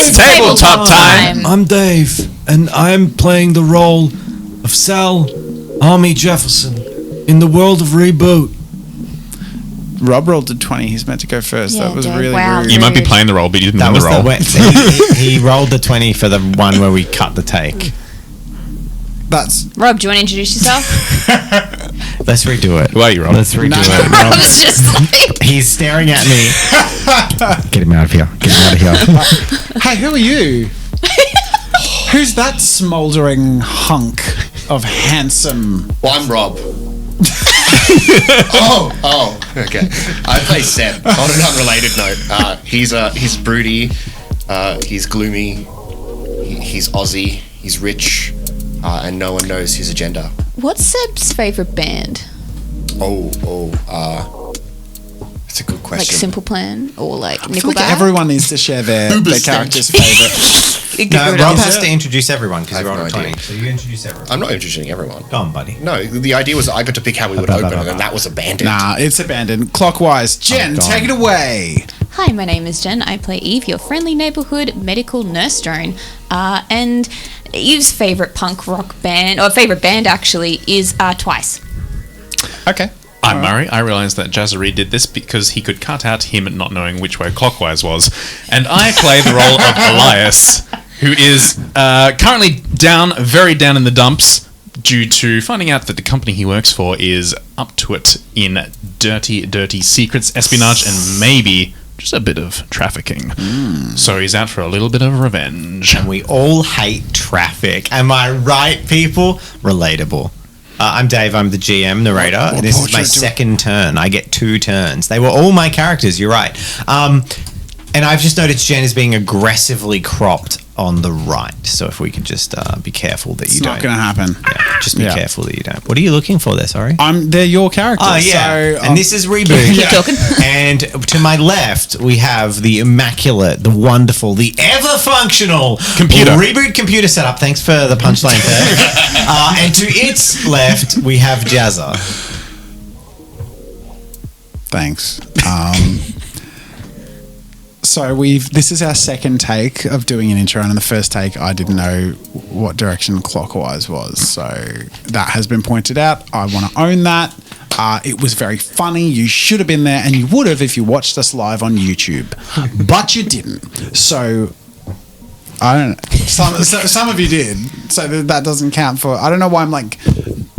It's tabletop time. I'm Dave, and I'm playing the role of Sal Army Jefferson in the world of Reboot. Rob rolled a 20. He's meant to go first. Yeah, that was Dave, really wow. rude. You might be playing the role, but you didn't win the role. He rolled the 20 for the one where we cut the take. That's Rob, do you want to introduce yourself? Let's redo it. Who are you, Rob? Let's redo it. I was just like... He's staring at me. Get him out of here. Get him out of here. Hey, who are you? Who's that smouldering hunk of handsome? Well, I'm Rob. oh, okay. I play Seb. On an unrelated note, he's broody, he's gloomy, he's Aussie, he's rich, and no one knows his agenda. What's Seb's favourite band? That's a good question. Like Simple Plan or like I feel Nickelback? like everyone needs to share their character's favourite. No, Rob has to introduce everyone because I you're have on no a 20. idea. So you introduce everyone. I'm not introducing everyone. Go on, buddy. No, the idea was that I got to pick how we would open it, and that was abandoned. Nah, it's abandoned. Clockwise. Jen, take it away. Hi, my name is Jen. I play Eve, your friendly neighbourhood medical nurse drone. And Eve's favourite punk rock band, or favourite band actually, is Twice. Okay. I'm Murray. I realised that Jazzarie did this because he could cut out him not knowing which way clockwise was. And I play the role of Elias, who is currently very down in the dumps due to finding out that the company he works for is up to it in dirty secrets, espionage, and maybe just a bit of trafficking. So he's out for a little bit of revenge. And we all hate traffic. Am I right, people? Relatable. I'm Dave. I'm the GM narrator. What This is my second turn. I get 2 turns. They were all my characters. You're right. And I've just noticed Jen is being aggressively cropped on the right. So if we could just be careful that you don't. It's not going to happen. Yeah, just be careful that you don't. What are you looking for there? Sorry. They're your characters. Oh yeah. So, and this is Reboot. Keep talking. And to my left, we have the immaculate, the wonderful, the ever-functional Computer. Reboot computer setup. Thanks for the punchline there. And to its left, we have Jazza. Thanks. So this is our second take of doing an intro, and in the first take I didn't know what direction clockwise was, so that has been pointed out. I want to own that. It was very funny. You should have been there, and you would have if you watched us live on YouTube, but you didn't. So I don't know. Some of you did, so that doesn't count for. I don't know why I'm like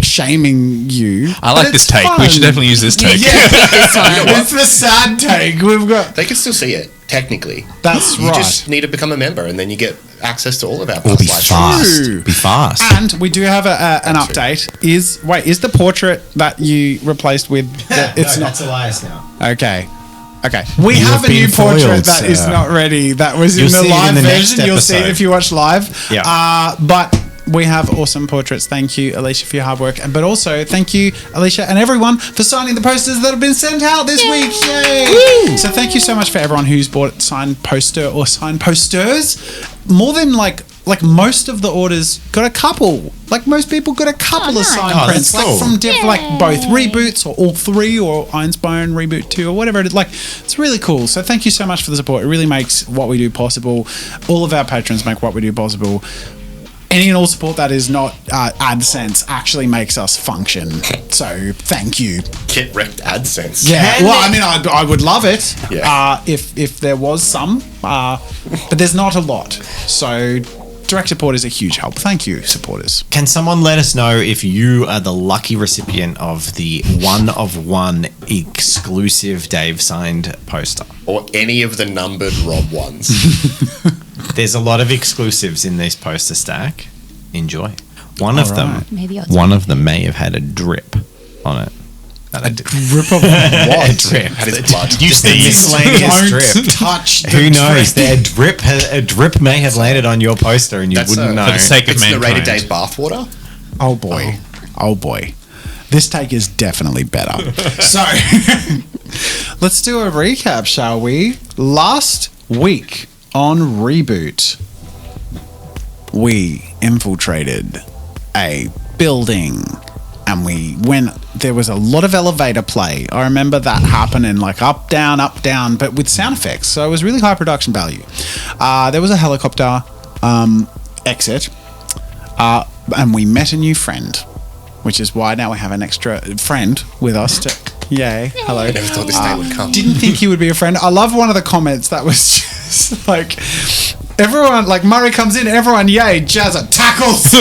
shaming you. I like this take. We should definitely use this take. This time. It's the sad take. We've got. They can still see it, technically. That's You right. just need to become a member, and then you get access to all of our We'll be past live streams. fast. Be fast. And we do have an update. Is the portrait that you replaced with? That's Elias now. Okay. We You have have a new been portrait foiled, that is sir. not ready. That was You'll in the see it in live the next version. You'll see it episode. if you watch live. Yeah. But we have awesome portraits. Thank you, Alicia, for your hard work. But also, thank you, Alicia, and everyone for signing the posters that have been sent out this week. Yay! So thank you so much for everyone who's bought signed poster or signed posters. More than like most of the orders got a couple. Like most people got a couple of nice. signed Oh, prints, that's like cool. from like both reboots or all 3 or Ironspire Reboot 2 or whatever it is. Like it's really cool. So thank you so much for the support. It really makes what we do possible. All of our patrons make what we do possible. Any and all support that is not AdSense actually makes us function. So thank you. Get wrecked AdSense. Yeah. Well, I mean, I would love it. Yeah. If there was some, but there's not a lot. So direct support is a huge help. Thank you, supporters. Can someone let us know if you are the lucky recipient of the 1-of-1 exclusive Dave signed poster? Or any of the numbered Rob ones. There's a lot of exclusives in this poster stack. Enjoy. One of them may have had a drip on it. A drip of what? A drip. Had his blood. You see miscellaneous drip. Don't touch the Who knows? drip. A drip may have landed on your poster and you wouldn't know. For the sake of It's the mankind. rated Dave bathwater. Oh boy. Oh boy. This take is definitely better. So let's do a recap, shall we? Last week on Reboot, we infiltrated a building and we went. There was a lot of elevator play. I remember that happening, like up, down, but with sound effects. So it was really high production value. There was a helicopter exit, and we met a new friend, which is why now we have an extra friend with us. Yay! Hello. I never thought this day would come. Didn't think he would be a friend. I love one of the comments that was just like. Everyone, like Murray comes in, everyone, yay, Jazza tackles.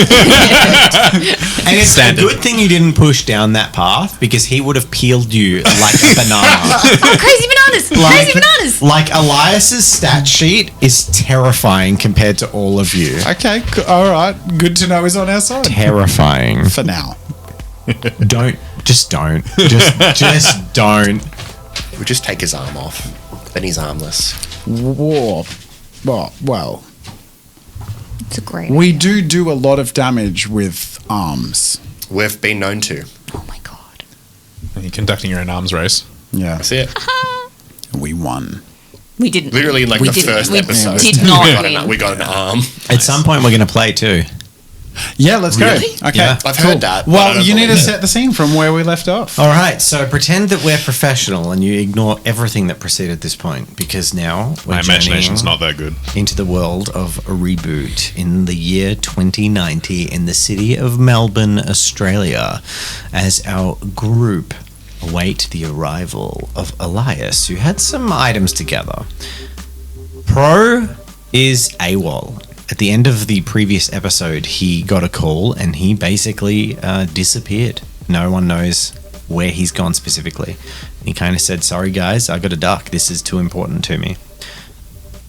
And it's Standard. a good thing you didn't push down that path because he would have peeled you like a banana. Oh, crazy bananas! Crazy bananas! Like Elias's stat sheet is terrifying compared to all of you. Okay, all right. Good to know he's on our side. Terrifying. For now. Just don't. Just don't. We just take his arm off. Then he's armless. War. Well, It's a great. we do a lot of damage with arms. We've been known to. Oh my god. You're conducting your own arms race. Yeah. That's it. We won. We didn't. Literally in like we the didn't- first we episode. Did not we win. got an arm. At some point, we're going to play too. Yeah, let's Really? go. Okay. Yeah. I've heard that. but I Well, don't you need to believe it. set the scene from where we left off. All right, so pretend that we're professional and you ignore everything that preceded this point because now we're My imagination's journeying not that good. into the world of a reboot in the year 2090 in the city of Melbourne, Australia, as our group await the arrival of Elias, who had some items together. Pro is AWOL. At the end of the previous episode, he got a call and he basically disappeared. No one knows where he's gone specifically. He kind of said, sorry guys, I got a duck. This is too important to me.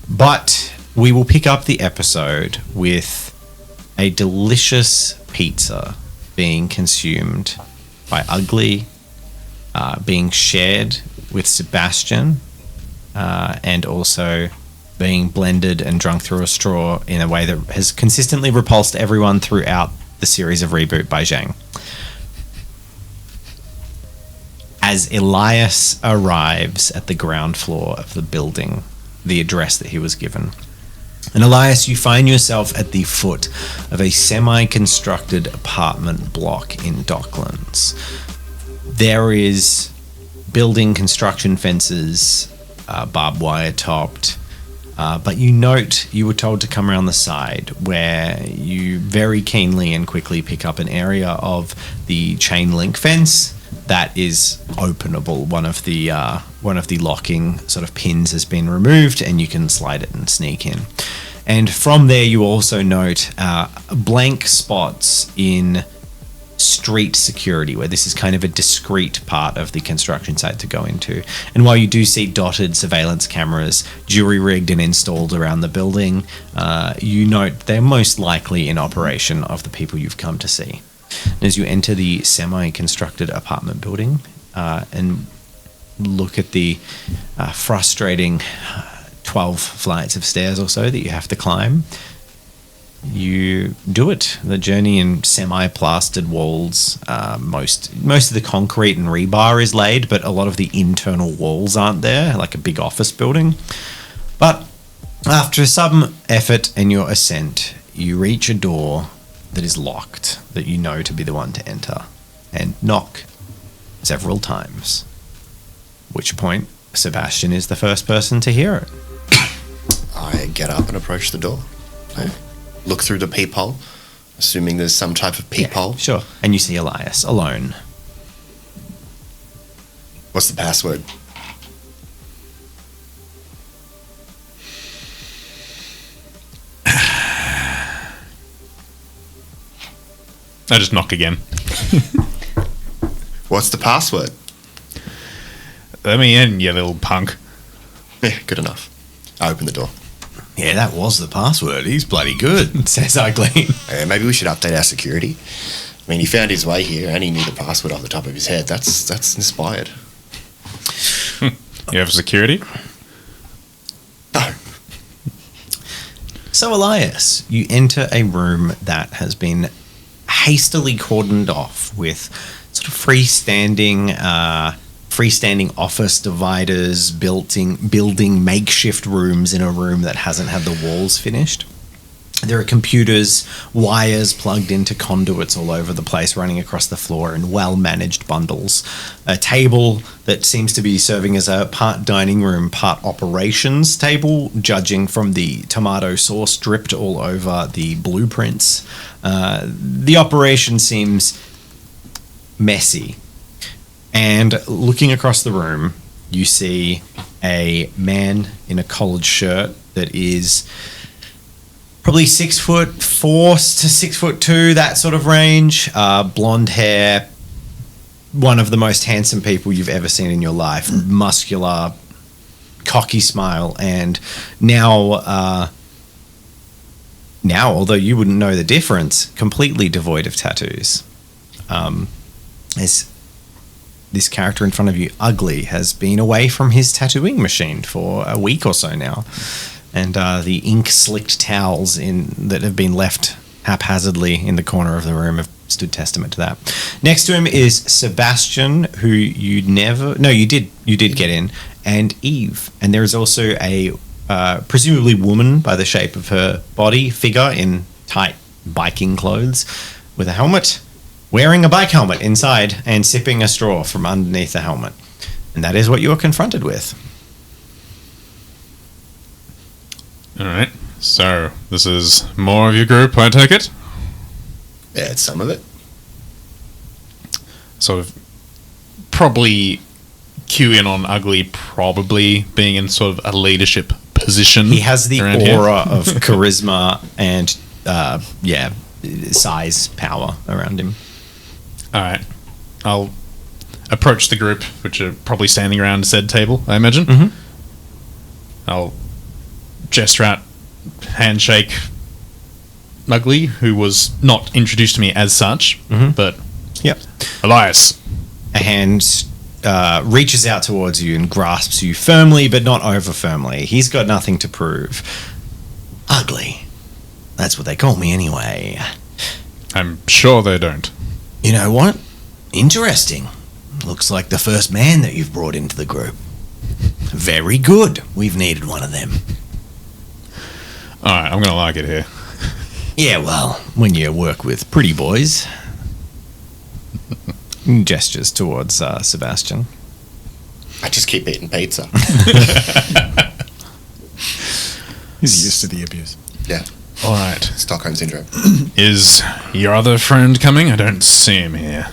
But we will pick up the episode with a delicious pizza being consumed by Ugly, being shared with Sebastian, and also being blended and drunk through a straw in a way that has consistently repulsed everyone throughout the series of Reboot by Zhang. As Elias arrives at the ground floor of the building, the address that he was given. And Elias, you find yourself at the foot of a semi-constructed apartment block in Docklands. There is building construction fences, barbed wire topped, but you note you were told to come around the side where you very keenly and quickly pick up an area of the chain link fence that is openable. One of the locking sort of pins has been removed and you can slide it and sneak in. And from there you also note blank spots in street security, where this is kind of a discrete part of the construction site to go into. And while you do see dotted surveillance cameras jury-rigged and installed around the building, you note they're most likely in operation of the people you've come to see. And as you enter the semi-constructed apartment building and look at the frustrating 12 flights of stairs or so that you have to climb, you do it. The journey in semi-plastered walls. Most of the concrete and rebar is laid, but a lot of the internal walls aren't there, like a big office building. But after some effort and your ascent, you reach a door that is locked, that you know to be the one to enter, and knock several times. At which point, Sebastian is the first person to hear it. I get up and approach the door. I look through the peephole, assuming there's some type of peephole. Sure. And you see Elias alone. What's the password? I just knock again. What's the password? Let me in, you little punk. Yeah, good enough. I open the door. Yeah, that was the password. He's bloody good, says Ugly. Maybe we should update our security. I mean, he found his way here and he knew the password off the top of his head. That's inspired. You have security? No. So, Elias, you enter a room that has been hastily cordoned off with sort of freestanding office dividers, building makeshift rooms in a room that hasn't had the walls finished. There are computers, wires plugged into conduits all over the place, running across the floor in well-managed bundles. A table that seems to be serving as a part dining room, part operations table, judging from the tomato sauce dripped all over the blueprints. The operation seems messy. And looking across the room, you see a man in a collared shirt that is probably 6'4" to 6'2", that sort of range. Blonde hair, one of the most handsome people you've ever seen in your life. Muscular, cocky smile, and now, although you wouldn't know the difference, completely devoid of tattoos. This character in front of you, Ugly, has been away from his tattooing machine for a week or so now. And the ink-slicked towels that have been left haphazardly in the corner of the room have stood testament to that. Next to him is Sebastian, who you did get in, and Eve. And there is also a presumably woman by the shape of her body figure in tight biking clothes with a helmet, wearing a bike helmet inside and sipping a straw from underneath the helmet. And that is what you are confronted with. All right. So this is more of your group, I take it? Yeah, it's some of it. Sort of probably cue in on Ugly probably being in sort of a leadership position. He has the around aura here. of charisma and, size, power around him. All right. I'll approach the group, which are probably standing around said table, I imagine. Mhm. I'll gesture out, handshake Ugly, who was not introduced to me as such, but Yep. Elias. A hand reaches out towards you and grasps you firmly, but not over firmly. He's got nothing to prove. Ugly. That's what they call me anyway. I'm sure they don't. You know what? Interesting. Looks like the first man that you've brought into the group. Very good. We've needed one of them. All right, I'm going to like it here. Yeah, well, when you work with pretty boys. Gestures towards Sebastian. I just keep eating pizza. He's used to the abuse. Yeah, All right. Stockholm syndrome. Is your other friend coming? I don't see him here.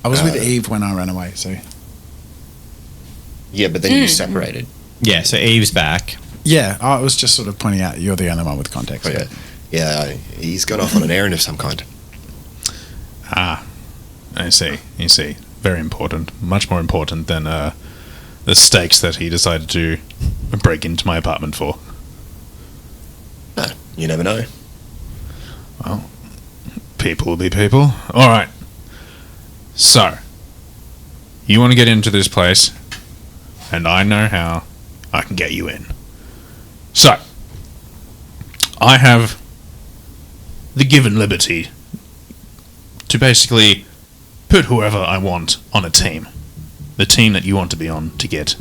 I was with Eve when I ran away, so... Yeah, but then you separated. Yeah, so Eve's back. Yeah, I was just sort of pointing out you're the only one with context. But yeah, he's gone off on an errand of some kind. Ah, I see. You see. Very important. Much more important than the stakes that he decided to break into my apartment for. No, you never know. Well, people will be people. All right. So, you want to get into this place, and I know how I can get you in. So, I have the given liberty to basically put whoever I want on a team. The team that you want to be on to get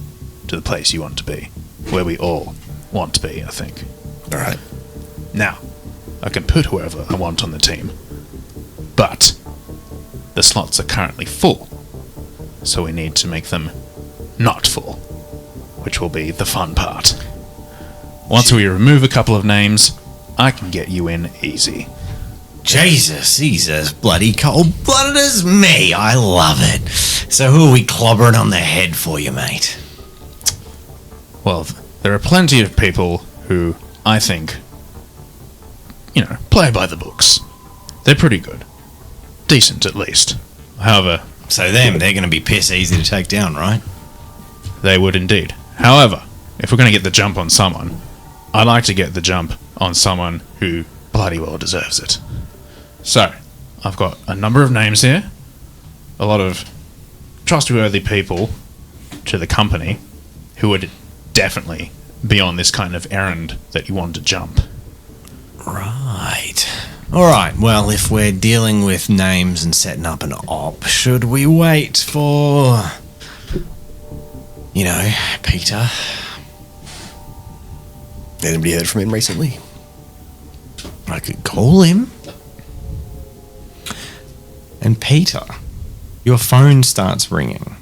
to the place you want to be. Where we all want to be, I think. All right. Now, I can put whoever I want on the team, but the slots are currently full, so we need to make them not full, which will be the fun part. Once we remove a couple of names, I can get you in easy. Jesus, he's as bloody cold-blooded as me. I love it. So who are we clobbering on the head for you, mate? Well, there are plenty of people who I think, play by the books. They're pretty good. Decent, at least. However... So they're going to be piss easy to take down, right? They would indeed. However, if we're going to get the jump on someone, I'd like to get the jump on someone who bloody well deserves it. So, I've got a number of names here, a lot of trustworthy people to the company who would definitely be on this kind of errand that you want to jump. Right. All right, well, if we're dealing with names and setting up an op, should we wait for, Peter? Anybody heard from him recently? I could call him. And Peter, your phone starts ringing.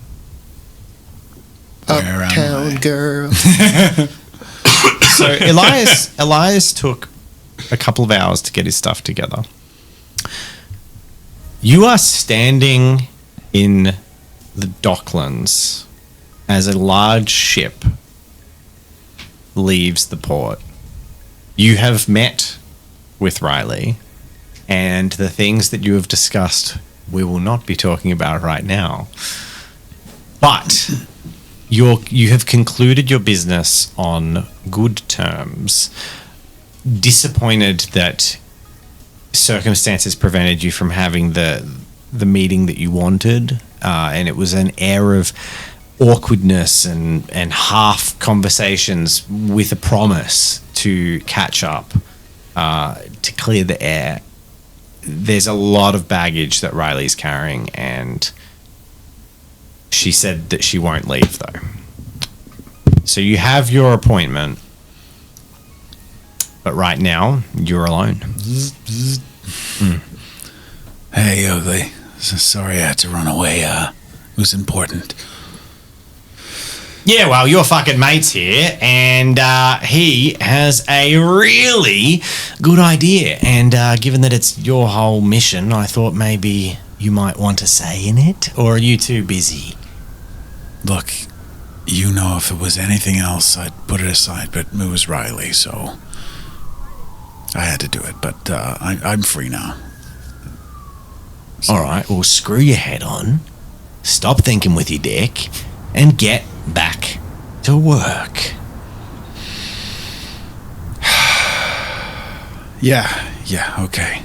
Uptown girl. So Elias took a couple of hours to get his stuff together. You are standing in the docklands as a large ship leaves the port. You have met with Riley, and the things that you have discussed we will not be talking about right now. But you have concluded your business on good terms. Disappointed that circumstances prevented you from having the meeting that you wanted, and it was an air of awkwardness and half conversations with a promise to catch up, to clear the air. There's a lot of baggage that Riley's carrying, and she said that she won't leave though. So you have your appointment, but right now you're alone. Hey, Ugly. Sorry I had to run away. It was important. Yeah, well, your fucking mate's here, and he has a really good idea. And given that it's your whole mission, I thought maybe you might want to say in it, or are you too busy? Look, you know, if it was anything else, I'd put it aside, but it was Riley, so I had to do it. But I'm free now. All right, well, screw your head on, stop thinking with your dick, and get back to work. Yeah, okay.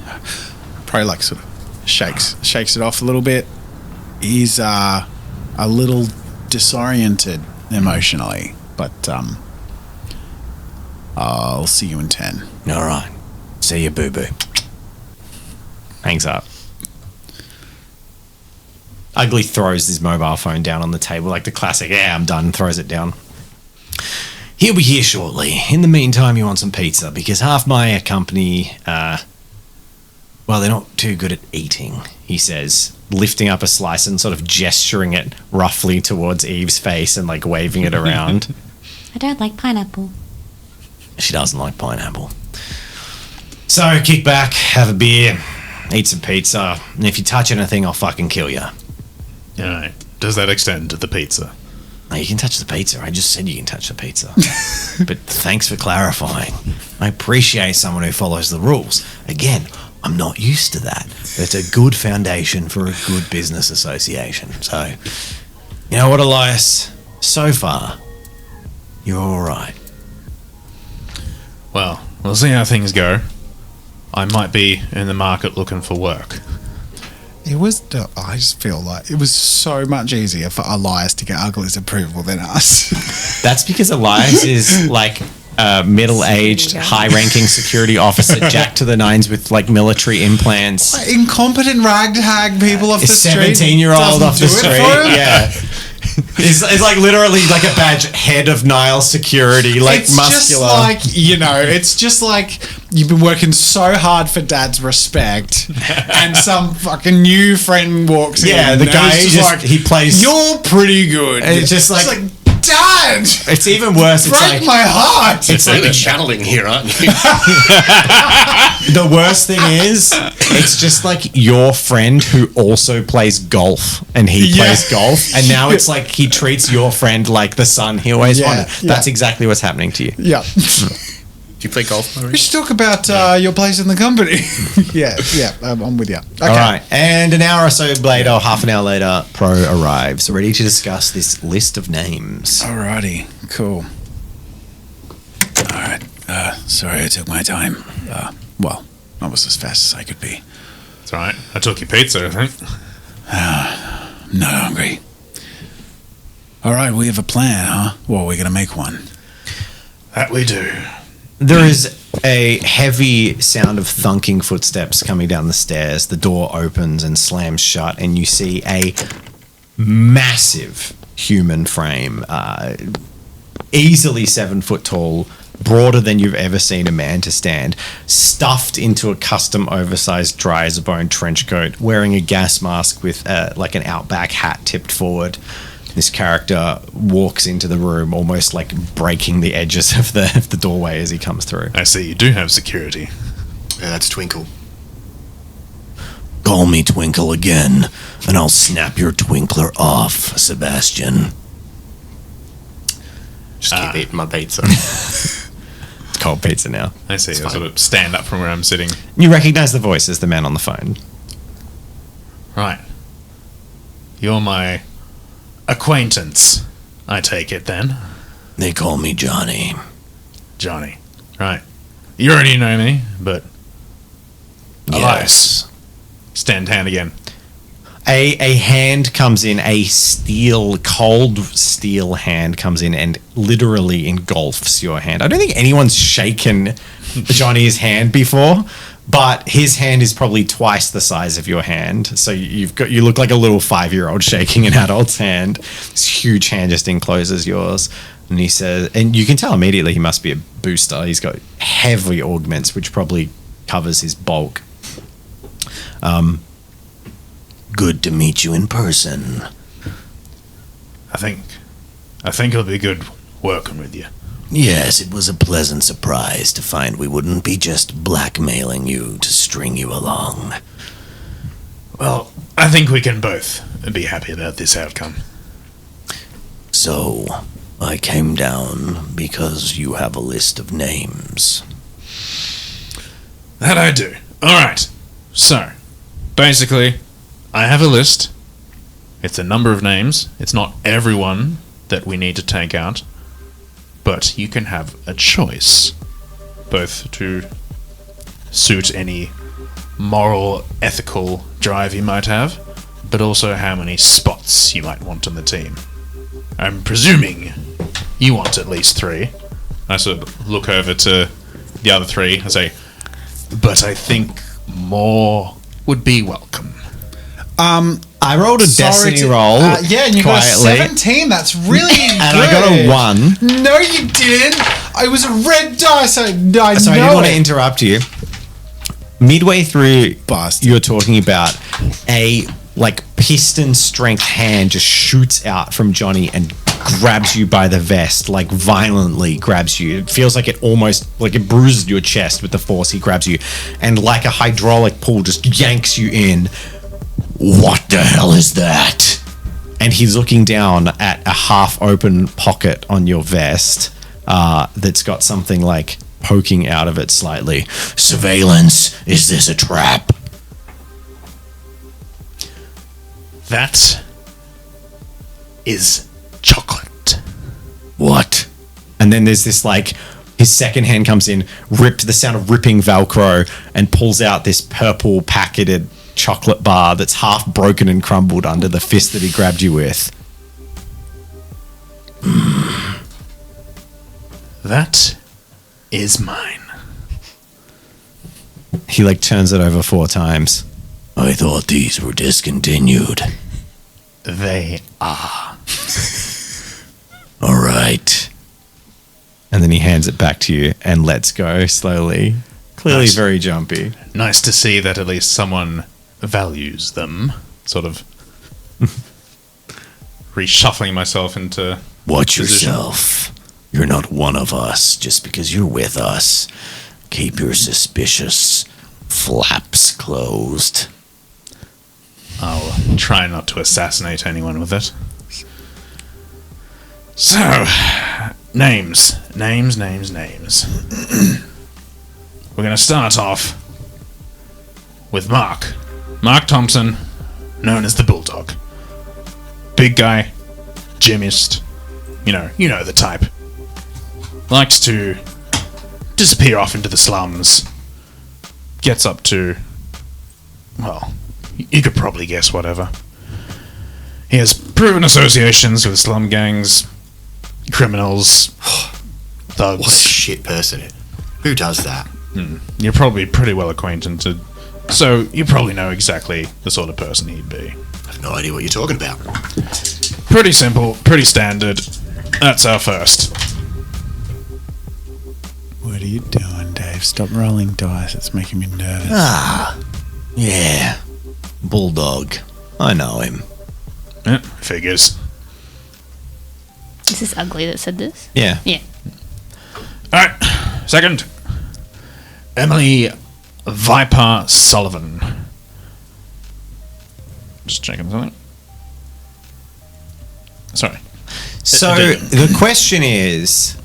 Probably like sort of shakes it off a little bit. He's a little disoriented emotionally, but I'll see you in 10. All right, see you, boo-boo. Hangs up. Ugly throws his mobile phone down on the table, like the classic, yeah, I'm done, throws it down. He'll be here shortly. In the meantime, you want some pizza, because half my company, well, they're not too good at eating, he says, lifting up a slice and sort of gesturing it roughly towards Eve's face and like waving it around. I don't like pineapple. She doesn't like pineapple. So kick back, have a beer, eat some pizza, and if you touch anything, I'll fucking kill you. All right. Does that extend to the pizza? No, you can touch the pizza. I just said you can touch the pizza. But thanks for clarifying. I appreciate someone who follows the rules. Again, I'm not used to that. It's a good foundation for a good business association. So, you know what, Elias? So far, you're all right. Well, we'll see how things go. I might be in the market looking for work. It was. I just feel like it was so much easier for Elias to get Ugly's approval than us. That's because Elias is like a middle-aged, high-ranking security officer, jacked to the nines with like military implants. Incompetent ragtag people off the street. 17-year-old off the doesn't do it street. for him? Yeah. It's like literally like a badge, head of Nile security, like It's muscular. just like, you know, it's just like you've been working so hard for Dad's respect, and some fucking new friend walks in. Yeah, the and guy it's just like, he plays. you're pretty good. It's just like Dad, it's even worse. It's break like my heart. it's Really like channeling here, aren't you? the worst thing is it's just like your friend who also plays golf and he plays golf, and now it's like he treats your friend like the son he always wanted. That's exactly what's happening to you. Yeah. Do you play golf, Maurice? We should talk about your place in the company. I'm with you. Okay. All right, and an hour or so later, or half an hour later, Pro arrives, ready to discuss this list of names. Alrighty, cool. Alright, sorry I took my time. Well, I was as fast as I could be. That's all right. I took your pizza, I think. I'm not hungry. Alright, we have a plan, huh? Well, we're gonna make one. That we do. There is a heavy sound of thunking footsteps coming down the stairs. The door opens and slams shut, and you see a massive human frame, easily 7 foot tall, broader than you've ever seen a man to stand, stuffed into a custom oversized dry as a bone trench coat, wearing a gas mask with like an Outback hat tipped forward. This character walks into the room, almost like breaking the edges of the doorway as he comes through. I see you do have security. Yeah, that's Twinkle. Call me Twinkle again, and I'll snap your twinkler off, Sebastian. Just keep eating my pizza. It's cold pizza now. I see. I fine. sort of stand up from where I'm sitting. You recognize the voice as the man on the phone. Right. You're my acquaintance, I take it then. They call me Johnny. Johnny. Right. You already know me, but Elias. Stand hand again. A hand comes in, cold steel hand comes in and literally engulfs your hand. I don't think anyone's shaken Johnny's hand before, but his hand is probably twice the size of your hand. So you look like a little 5-year-old shaking an adult's hand. This huge hand just encloses yours. And he says, and you can tell immediately he must be a booster. He's got heavy augments, which probably covers his bulk. Good to meet you in person. I think it'll be good working with you. Yes, it was a pleasant surprise to find we wouldn't be just blackmailing you to string you along. Well, I think we can both be happy about this outcome. So, I came down because you have a list of names. That I do. Alright. So, basically, I have a list. It's a number of names. It's not everyone that we need to take out. But you can have a choice. Both to suit any moral, ethical drive you might have, but also how many spots you might want on the team. I'm presuming you want at least 3. I sort of look over to the other 3 and say, but I think more would be welcome. I rolled a destiny roll. Yeah, and you quietly, got a 17. That's really good. and I got a 1. No, you didn't. I was a red dice. I Sorry, I didn't want to interrupt you. Midway through, you're talking about a piston strength hand just shoots out from Johnny and grabs you by the vest, violently grabs you. It feels like it almost it bruises your chest with the force he grabs you, and like a hydraulic pull just yanks you in. What the hell is that? And he's looking down at a half-open pocket on your vest that's got something poking out of it slightly. Surveillance? Is this a trap? That is chocolate. What? And then there's this his second hand comes in, the sound of ripping Velcro, and pulls out this purple packeted chocolate bar that's half broken and crumbled under the fist that he grabbed you with. That is mine. He turns it over 4 times. I thought these were discontinued. They are. All right. And then he hands it back to you and lets go slowly. Clearly Nice. very jumpy. Nice to see that at least someone values them. Sort of reshuffling myself into Watch position. yourself. You're not one of us just because you're with us. Keep your suspicious flaps closed. I'll try not to assassinate anyone with it. So, names. We're going to start off with Mark. Mark Thompson, known as the Bulldog. Big guy, gymist, you know the type. Likes to disappear off into the slums. Gets up to, well, you could probably guess whatever. He has proven associations with slum gangs, criminals, thugs. What a shit person. Who does that? You're probably pretty well acquainted, so you probably know exactly the sort of person he'd be. I have no idea what you're talking about. Pretty simple, pretty standard. That's our first. stop rolling dice. It's making me nervous. Yeah. Bulldog. I know him. Yeah, figures. Is this Ugly that said this? Yeah. Yeah. All right, second. Emily Viper Sullivan. Just checking something. Sorry. So the question is,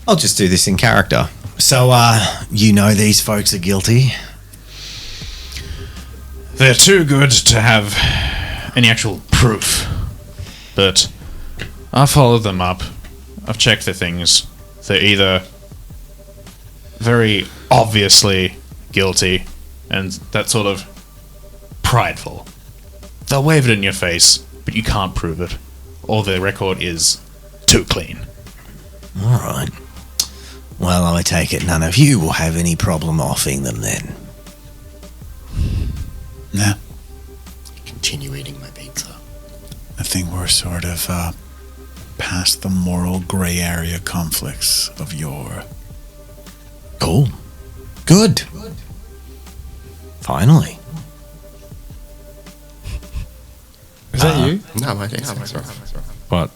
I'll just do this in character. So, you know these folks are guilty? They're too good to have any actual proof. But I've followed them up. I've checked their things. They're either very obviously guilty and that sort of prideful. They'll wave it in your face, but you can't prove it. Or their record is too clean. All right. Well, I take it none of you will have any problem offing them then. Nah, Continue eating my pizza. I think we're sort of past the moral grey area conflicts of yore. Cool. Good. Finally. Is that you? No, I think so.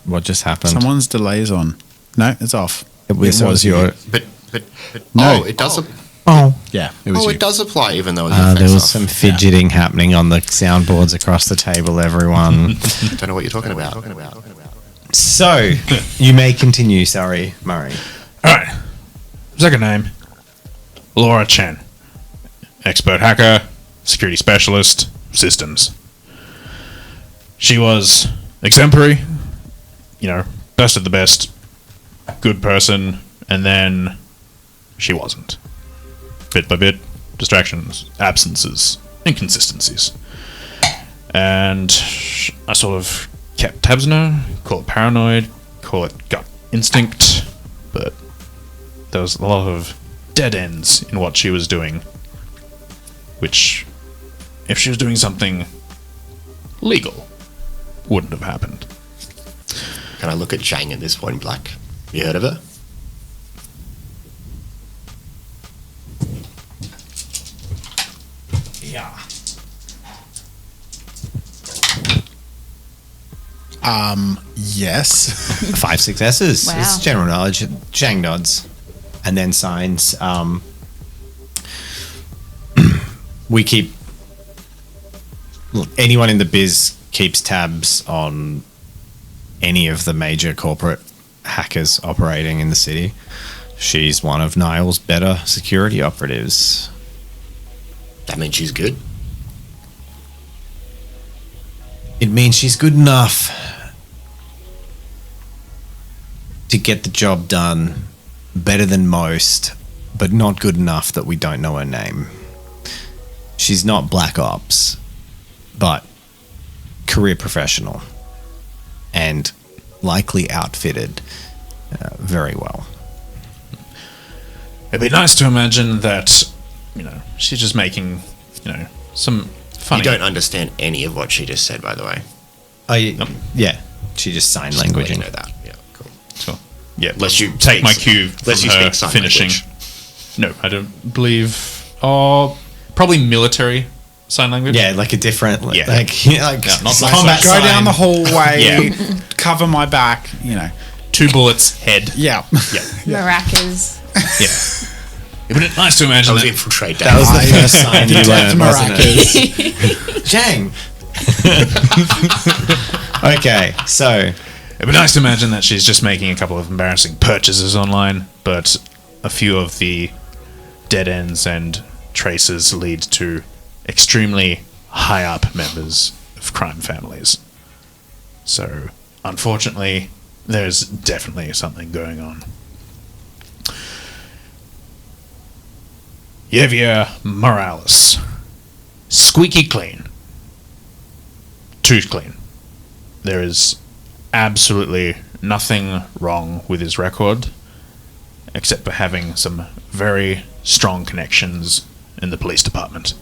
What just happened? Someone's delay's on. No, it's off. It was your. But No. it does. Yeah, it was you. It does apply, even though it's your There face was off. some fidgeting happening on the soundboards across the table, everyone. Don't know what you're talking about. So, you may continue, sorry, Murray. Alright. Second name. Laura Chen. Expert hacker, security specialist, systems. She was exemplary, best of the best, good person, and then she wasn't. Bit by bit, distractions, absences, inconsistencies. And I sort of kept tabs on her, call it paranoid, call it gut instinct, but there was a lot of dead ends in what she was doing, which, if she was doing something legal, wouldn't have happened. Can I look at Chang at this point, Black? You heard of her? Yeah. Yes. 5 successes. Wow. It's general knowledge. Zhang nods. And then signs. We keep... Look, anyone in the biz keeps tabs on any of the major corporate hackers operating in the city. She's one of Niall's better security operatives. That means she's good. It means she's good enough to get the job done better than most, but not good enough that we don't know her name. She's not Black Ops, but career professional and likely outfitted very well. It'd be nice to imagine that, she's just making, some funny... You don't understand any of what she just said, by the way. Yeah, she just sign Just to let language. you know that. Yeah, cool. Sure. Yeah, Unless you take speak- my cue from unless you her speak sign finishing. language. No, I don't believe... probably military sign language. Yeah, like a different, Yeah. not combat Go down the hallway, Yeah. cover my back, 2 bullets, head. Yeah. Yeah. Maracas. Yeah. It'd be nice to That imagine was that. infiltrate. That was the first sign you Detect learned, wasn't it? maracas. Jang. Okay, so It'd be nice to imagine that she's just making a couple of embarrassing purchases online, but a few of the dead ends and traces lead to extremely high up members of crime families. So, unfortunately, there's definitely something going on. Javier Morales. Squeaky clean. Too clean. There is absolutely nothing wrong with his record, except for having some very strong connections in the police department.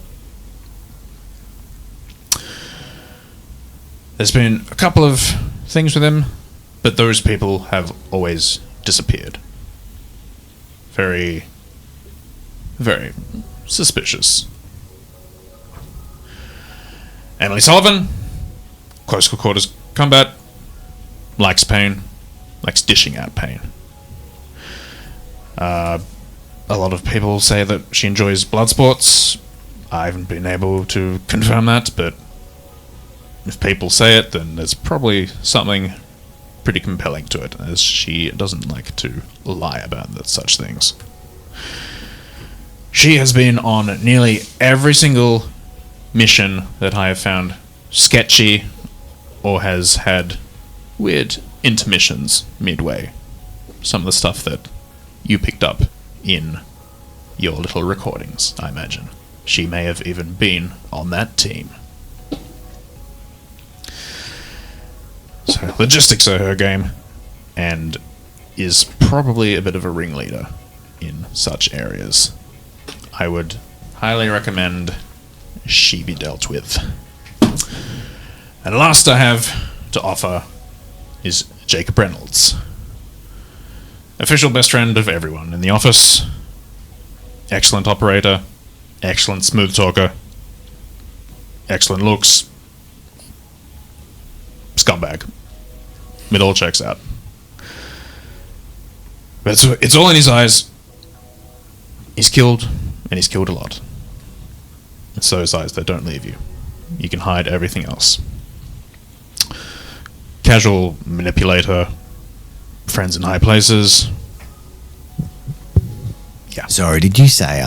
There's been a couple of things with him, but those people have always disappeared. Very very suspicious. Emily Sullivan, close quarters combat, likes pain, likes dishing out pain. A lot of people say that she enjoys blood sports. I haven't been able to confirm that, but if people say it, then there's probably something pretty compelling to it, as she doesn't like to lie about such things. She has been on nearly every single mission that I have found sketchy, or has had weird intermissions midway. Some of the stuff that you picked up in your little recordings, I imagine. She may have even been on that team. So logistics are her game, and is probably a bit of a ringleader in such areas. I would highly recommend she be dealt with. And last I have to offer is Jacob Reynolds. Official best friend of everyone in the office. Excellent operator. Excellent smooth talker. Excellent looks. Scumbag. It all checks out. But it's all in his eyes. He's killed, and he's killed a lot. It's those eyes that don't leave you. You can hide everything else. Casual manipulator. Friends in high places. Yeah. Sorry, did you say,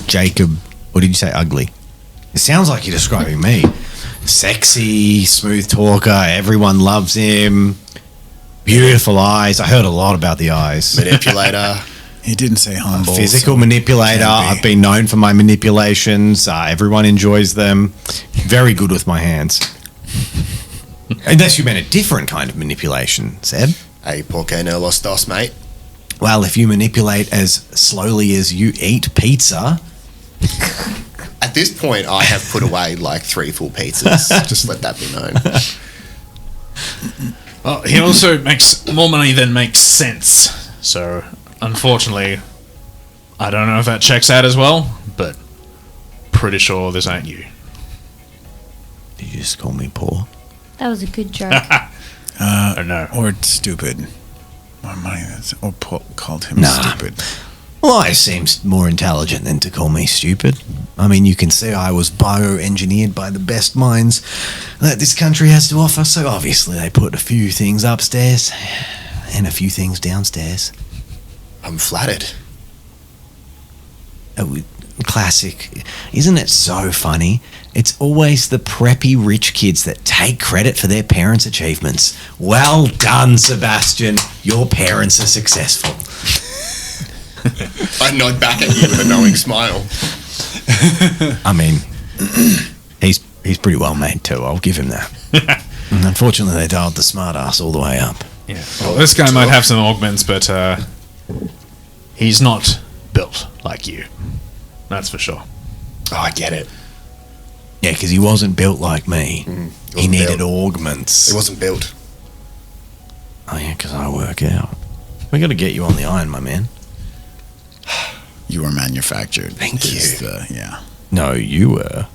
Jacob, or did you say ugly? It sounds like you're describing me. Sexy, smooth talker, everyone loves him. Beautiful eyes. I heard a lot about the eyes. Manipulator. He didn't say humble. Physical so manipulator. can be. I've been known for my manipulations. Everyone enjoys them. Very good with my hands. Unless you meant a different kind of manipulation, Seb. Hey, por qué no los dos, mate? Well, if you manipulate as slowly as you eat pizza... At this point, I have put away like 3 full pizzas. Just let that be known. Well, he also makes more money than makes sense. So, unfortunately, I don't know if that checks out as well, but pretty sure this ain't you. Did you just call me poor? That was a good joke. Oh no. Or stupid. More money or called him Nah. stupid. Elias seems more intelligent than to call me stupid. I mean, you can see I was bioengineered by the best minds that this country has to offer, so obviously they put a few things upstairs and a few things downstairs. I'm flattered. Classic. Isn't it so funny? It's always the preppy rich kids that take credit for their parents' achievements. Well done, Sebastian. Your parents are successful. I nod back at you with a knowing smile. I mean, he's pretty well made too. I'll give him that. And unfortunately, they dialed the smart ass all the way up. Yeah. Well, this guy might have some augments, but he's not built like you. That's for sure. Oh, I get it. Yeah, because he wasn't built like me. He wasn't needed built. augments. It wasn't built. Oh yeah, because I work out. We got to get you on the iron, my man. You were manufactured. Thank is you. Yeah. No, you were.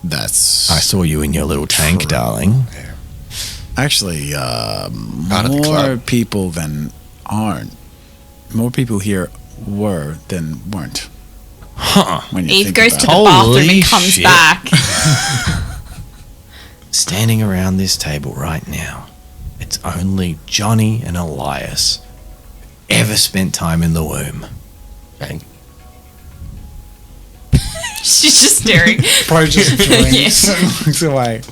That's I saw you in your little tank, True. darling. actually of the more club. people than aren't. More people here were than weren't. Huh. When you Eve think goes about to it. the Holy bathroom and comes shit. back. Standing around this table right now, it's only Johnny and Elias ever spent time in the womb. Bang. She's just staring. Probably just Yes. looks away.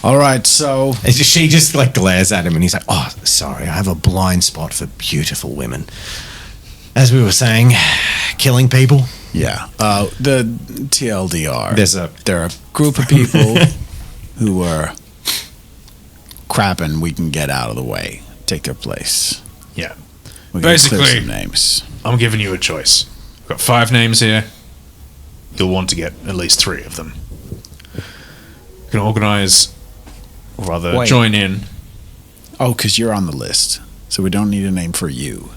All right, so She just like glares at him and he's like, oh, sorry, I have a blind spot for beautiful women. As we were saying, killing people. yeah, the TLDR. There are a group of people who are crap, and we can get out of the way, take their place. Yeah. We can Basically- clear some names. I'm giving you a choice. I've got 5 names here. You'll want to get at least 3 of them. You can organize, or rather Wait. join in. Oh, because you're on the list, so we don't need a name for you.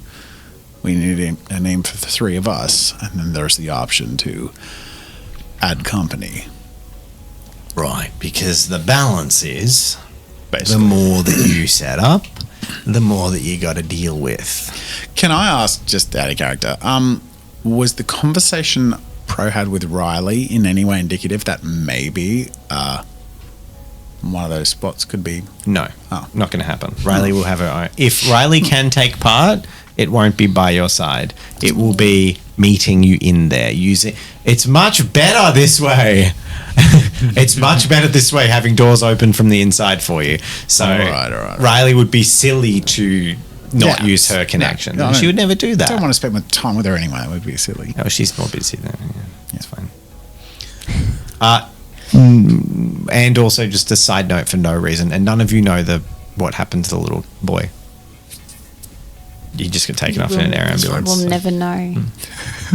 we need a name for the three of us, and then there's the option to add company. Right, because the balance is Basically. the more that you set up, the more that you got to deal with. Can I ask, just out of character, was the conversation Pro had with Riley in any way indicative that maybe one of those spots could be... No, Oh. not going to happen. Riley will have her own. If Riley can take part, it won't be by your side. It will be meeting you in there. It's much better this way. It's much better this way, having doors open from the inside for you. So All right. Riley would be silly to not Yeah. use her connection. No, I She would never do I that. don't want to spend my time with her anyway. It would be silly. No, she's more busy than It's fine. And also, just a side note for no reason, and none of you know what happened to the little boy. You just get taken off in an air ambulance. We'll never know.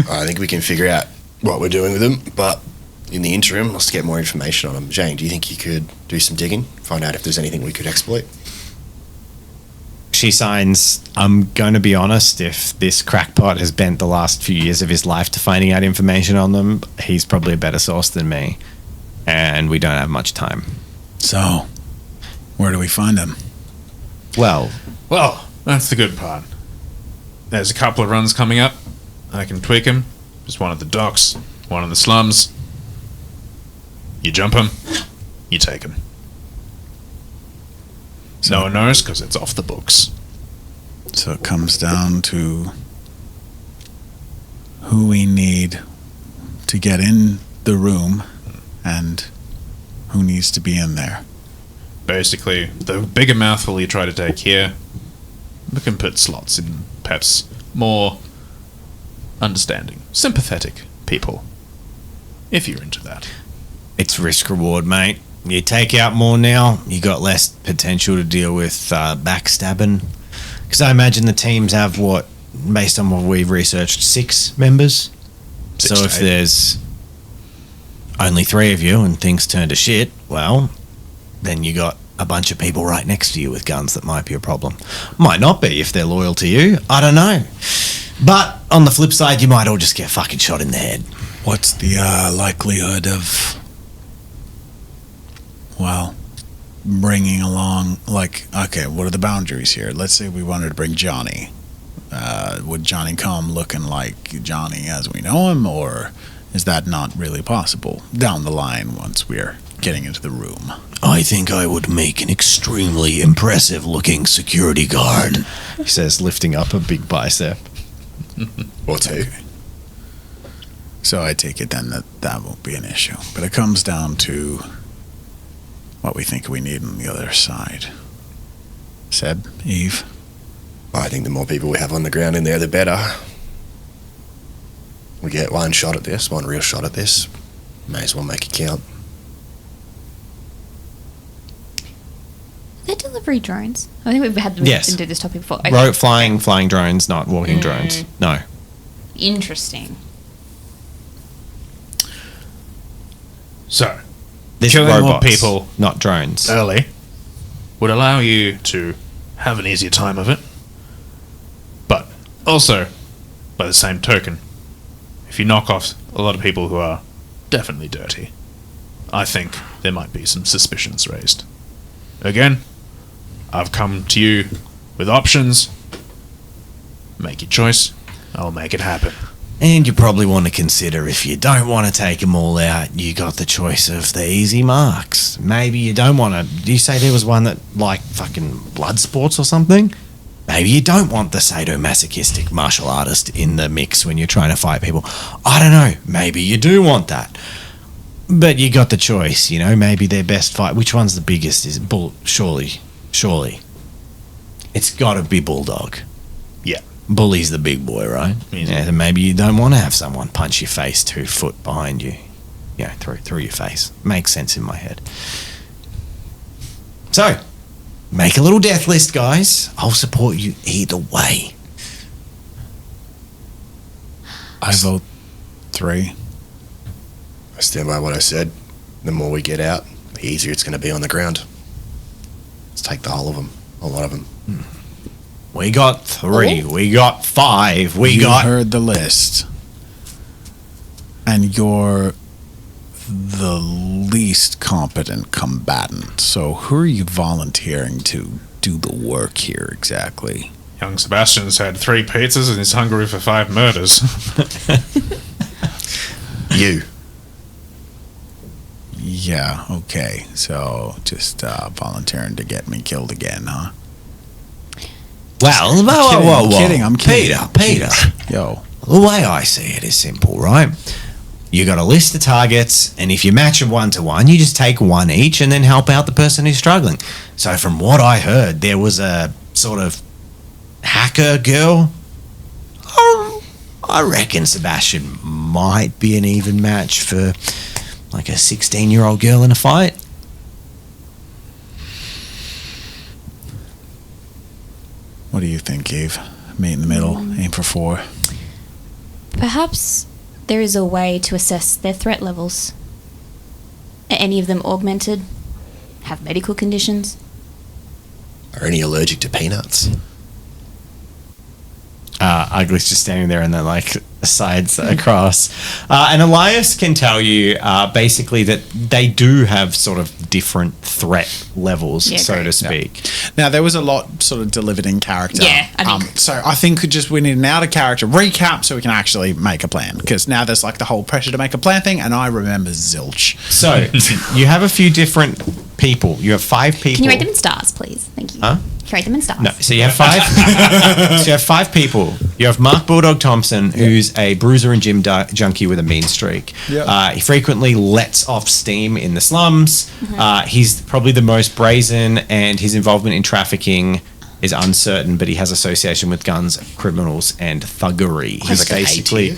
I think we can figure out what we're doing with him, but in the interim, let's get more information on him. Jane, do you think you could do some digging, find out if there's anything we could exploit? She signs, I'm going to be honest, if this crackpot has bent the last few years of his life to finding out information on them, he's probably a better source than me. And we don't have much time. So, where do we find them? Well, That's the good part. There's a couple of runs coming up. I can tweak them. There's one at the docks, one in the slums. You jump them, you take them. No one knows because it's off the books. So it comes down to who we need to get in the room and who needs to be in there. Basically, the bigger mouthful you try to take here, we can put slots in perhaps more understanding, sympathetic people, if you're into that. it's risk reward, mate. You take out more now, you got less potential to deal with backstabbing. Because I imagine the teams have what, based on what we've researched, 6 members. Six So to if eight. there's only 3 of you and things turn to shit, well, then you got a bunch of people right next to you with guns that might be a problem. Might not be if they're loyal to you. I don't know. But on the flip side, you might all just get fucking shot in the head. What's the likelihood of, well, bringing along, like, okay, what are the boundaries here? Let's say we wanted to bring Johnny. Would Johnny come looking like Johnny as we know him, or is that not really possible down the line once we're getting into the room? I think I would make an extremely impressive looking security guard. He says, lifting up a big bicep. Or 2. So I take it then that won't be an issue. But it comes down to what we think we need on the other side. Seb, Eve? I think the more people we have on the ground in there, the better. We get one shot at this, one real shot at this. May as well make it count. They're delivery drones. I think we've had them Yes. do this topic before. Okay. Road flying drones, not walking drones. No. Interesting. So, This killing more robots, people not drones. early would allow you to have an easier time of it. But also, by the same token, if you knock off a lot of people who are definitely dirty, I think there might be some suspicions raised. Again, I've come to you with options. Make your choice. I'll make it happen. And you probably want to consider, if you don't want to take them all out, you got the choice of the easy marks. Maybe you don't want to. Do you say there was one that like fucking blood sports or something? Maybe you don't want the sadomasochistic martial artist in the mix when you're trying to fight people. I don't know. Maybe you do want that. But you got the choice, you know. Maybe their best fight. Which one's the biggest? Is it Bull? Surely. It's got to be Bulldog. Yeah. Bully's the big boy, right? Yeah. Then maybe you don't want to have someone punch your face 2 foot behind you. Yeah, through your face. Makes sense in my head. So, make a little death list, guys. I'll support you either way. I vote 3. I stand by what I said. The more we get out, the easier it's going to be on the ground. Let's take the whole of them. A lot of them. We got 3. We got 5. We You got. heard the list. And you're the least competent combatant. So who are you volunteering to do the work here exactly? Young Sebastian's had 3 pizzas and is hungry for 5 murders. You. Yeah, okay. So just volunteering to get me killed again, huh? Well, whoa. Kidding, I'm kidding. Peter. Yo. The way I see it is simple, right? You got a list of targets, and if you match them 1-to-1, you just take 1 each and then help out the person who's struggling. So from what I heard, there was a sort of hacker girl. I reckon Sebastian might be an even match for like a 16-year-old girl in a fight. What do you think, Eve? Meet in the middle, aim for 4. Perhaps there is a way to assess their threat levels. Are any of them augmented? Have medical conditions? Are any allergic to peanuts? Ugly's just standing there and then like sides across. And Elias can tell you basically that they do have sort of different threat levels, Yeah, so great. to speak. Now, there was a lot sort of delivered in character. Yeah, I think- so I think we need an out of character recap so we can actually make a plan. Because now there's like the whole pressure to make a plan thing, and I remember zilch. So you have a few different people. You have 5 people. Can you rate them in stars, please? Thank you. Huh? Can you rate them in stars? No, so you have 5. So you have 5 people. You have Mark Bulldog Thompson, who's a bruiser and gym junkie with a mean streak. Yeah. He frequently lets off steam in the slums. He's probably the most brazen, and his involvement in trafficking is uncertain, but he has association with guns, criminals, and thuggery. He's like an A basically tier?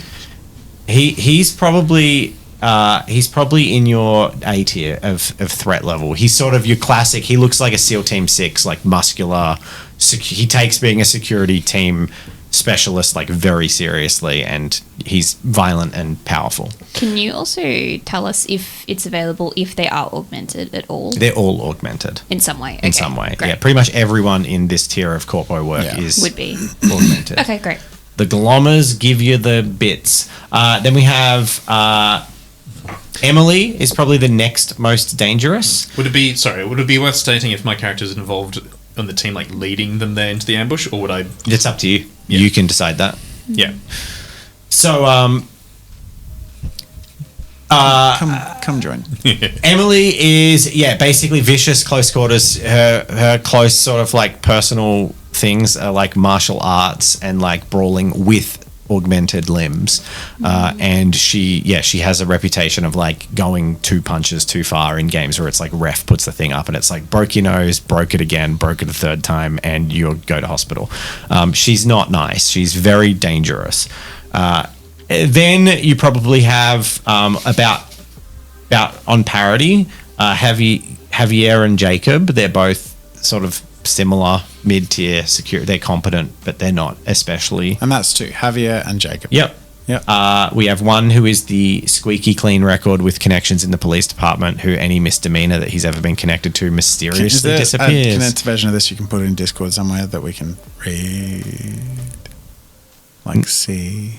he's probably in your A tier of threat level. He's sort of your classic. He looks like a SEAL Team 6, like muscular. He takes being a security team specialist like very seriously, and he's violent and powerful. Can you also tell us if it's available if they are augmented at all? They're all augmented In some way. in Okay, some way. great. Yeah, pretty much everyone in this tier of corpo work Yeah. is Would be. augmented. Okay, great. The glommers give you the bits. Then we have Emily is probably the next most dangerous. Would it be worth stating if my character's involved on the team, like leading them there into the ambush, or would I? It's up to you. Yeah. You can decide that. Yeah. So, Come join. Emily is basically vicious close quarters. Her close sort of like personal things are like martial arts and like brawling with augmented limbs, and she has a reputation of like going 2 punches too far in games where it's like ref puts the thing up and it's like broke your nose, broke it again, broke it a 3rd time, and you'll go to hospital. She's not nice. She's very dangerous. Then you probably have about on parity, Javier and Jacob. They're both sort of similar mid-tier security. They're competent, but they're not especially. And that's 2, Javier and Jacob. Yep. Yep. We have one who is the squeaky clean record with connections in the police department, who any misdemeanor that he's ever been connected to Is mysteriously there disappears. a condensed version of this you can put in Discord somewhere that we can read? Like, see?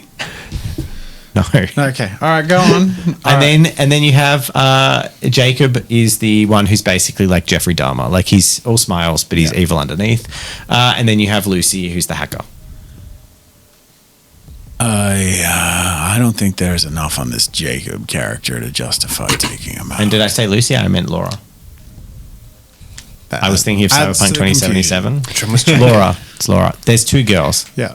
No. Okay. All right, go on. And then you have Jacob is the one who's basically like Jeffrey Dahmer. Like he's all smiles, but he's evil underneath. And then you have Lucy, who's the hacker. I don't think there's enough on this Jacob character to justify taking him out. And did I say Lucy? I meant Laura. I was thinking of Adds Cyberpunk to the 2077. Laura. It's Laura. There's 2 girls. Yeah.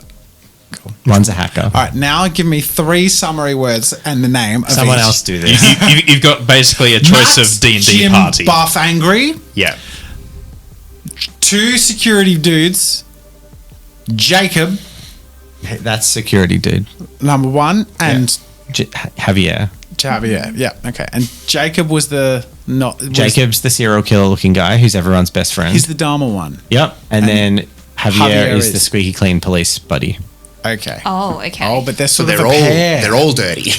One's a hacker. All right, now give me 3 summary words and the name of Someone each. else do this. You've got basically a choice Matt's of D&D Jim party. Buff angry. Yeah. 2 security dudes. Jacob, That's security, dude. number 1, and Javier. Javier. Yeah, okay. And Jacob was the Jacob's the serial killer looking guy who's everyone's best friend. He's the Dharma one. Yep. And then Javier Javier is the is- squeaky clean police buddy. Okay. Oh, okay. Oh, but they're So sort they're of a all pair. they're all dirty.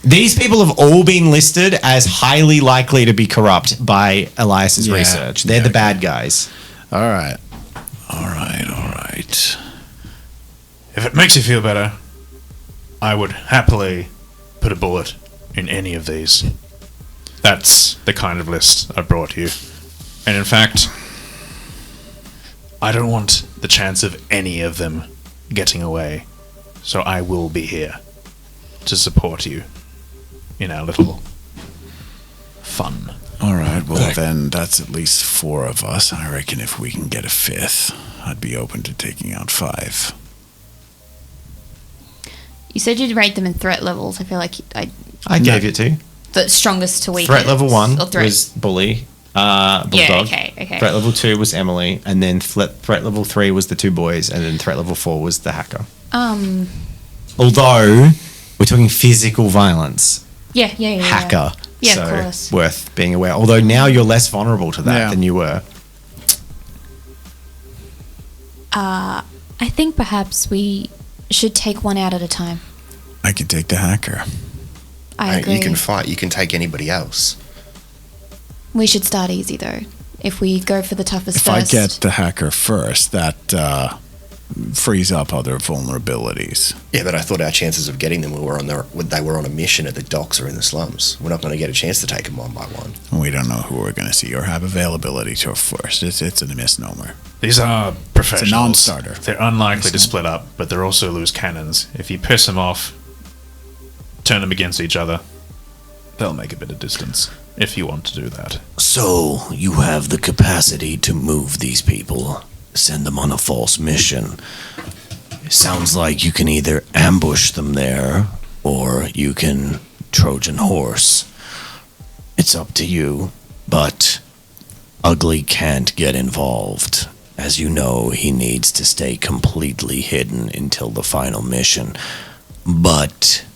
These people have all been listed as highly likely to be corrupt by Elias's Yeah. research. They're Yeah, the bad guys. All right. All right. If it makes you feel better, I would happily put a bullet in any of these. That's the kind of list I brought you. And in fact, I don't want the chance of any of them getting away. So I will be here to support you in our little fun. All right, well then that's at least 4 of us. I reckon if we can get a 5th, I'd be open to taking out 5. You said you'd rate them in threat levels. I feel like I gave it to you. the strongest to weakest. Threat level 1 or threat- was Bully. Bulldog. Yeah, okay. Threat level 2 was Emily, and then threat level 3 was the 2 boys, and then threat level 4 was the hacker. Although we're talking physical violence, Yeah. hacker. Yeah, so of course. worth being aware. Although now you're less vulnerable to that Yeah. than you were. I think perhaps we should take one out at a time. I can take the hacker. I agree. You can fight. You can take anybody else. We should start easy though. If we go for the toughest If first. I get the hacker first, that frees up other vulnerabilities. Yeah, but I thought our chances of getting them were they were on a mission at the docks or in the slums. We're not going to get a chance to take them one by one. We don't know who we're going to see or have availability to first. It's a misnomer. These are professionals. It's a non-starter. They're unlikely to split up, but they're also loose cannons. If you piss them off, turn them against each other, they'll make a bit of distance, if you want to do that. So, you have the capacity to move these people, send them on a false mission. It sounds like you can either ambush them there, or you can Trojan horse. It's up to you, but Ugly can't get involved. As you know, he needs to stay completely hidden until the final mission. But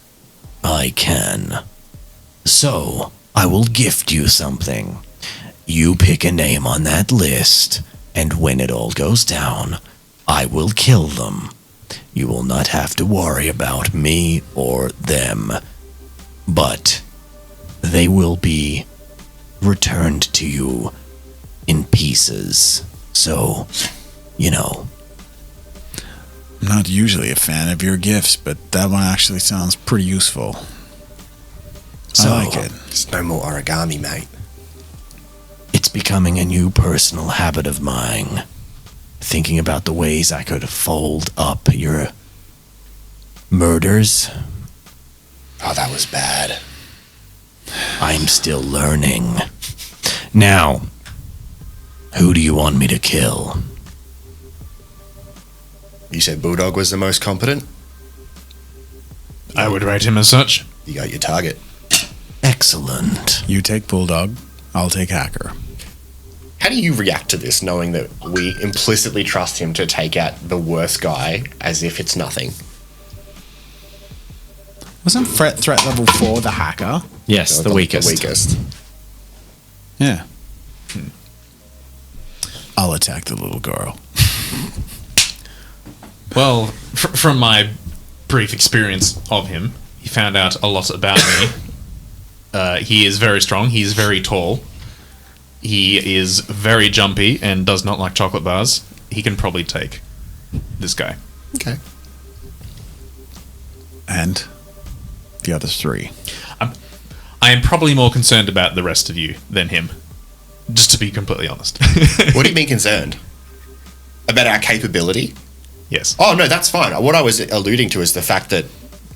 I can. So, I will gift you something. You pick a name on that list, and when it all goes down, I will kill them. You will not have to worry about me or them. But they will be returned to you in pieces. So, you know. I'm not usually a fan of your gifts, but that one actually sounds pretty useful. So, I like it. There's no more origami, mate. It's becoming a new personal habit of mine. Thinking about the ways I could fold up your murders. Oh, that was bad. I'm still learning. Now, who do you want me to kill? You said Bulldog was the most competent? I would rate him as such. You got your target. Excellent. You take Bulldog, I'll take Hacker. How do you react to this, knowing that we implicitly trust him to take out the worst guy as if it's nothing? Wasn't threat level 4 the Hacker? Yes, the weakest. The weakest. Yeah. I'll attack the little girl. Well, from my brief experience of him, he found out a lot about me. He is very strong. He is very tall. He is very jumpy and does not like chocolate bars. He can probably take this guy. Okay. And the other 3. I am probably more concerned about the rest of you than him. Just to be completely honest. What do you mean concerned? About our capability? Yes. Oh, no, that's fine. What I was alluding to is the fact that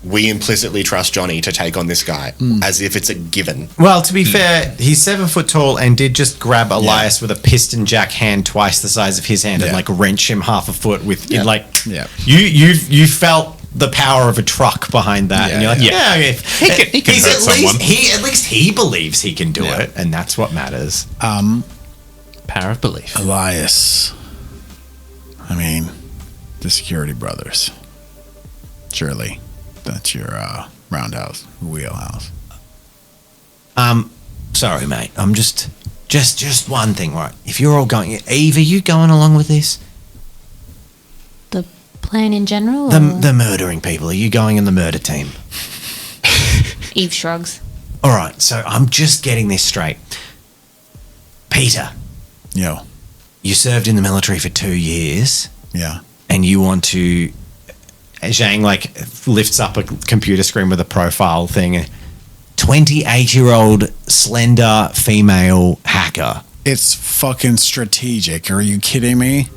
we implicitly trust Johnny to take on this guy as if it's a given. Well, to be fair, he's 7 foot tall and did just grab Elias with a piston jack hand twice the size of his hand and Yeah. like wrench him half a foot with Yeah. you felt the power of a truck behind that, and you're like, Yeah. He can hurt someone. At least he believes he can do it, and that's what matters. Power of belief. Elias. I mean, the security brothers. Surely. That's your roundhouse, wheelhouse. Sorry, mate. I'm just one thing, right? If you're all going, Eve, are you going along with this? The plan in general? The murdering people. Are you going in the murder team? Eve shrugs. All right. So I'm just getting this straight. Peter, Yo. you served in the military for 2 years, Yeah. and you want to. Zhang like lifts up a computer screen with a profile thing. 28-year-old slender female hacker. It's fucking strategic. Are you kidding me?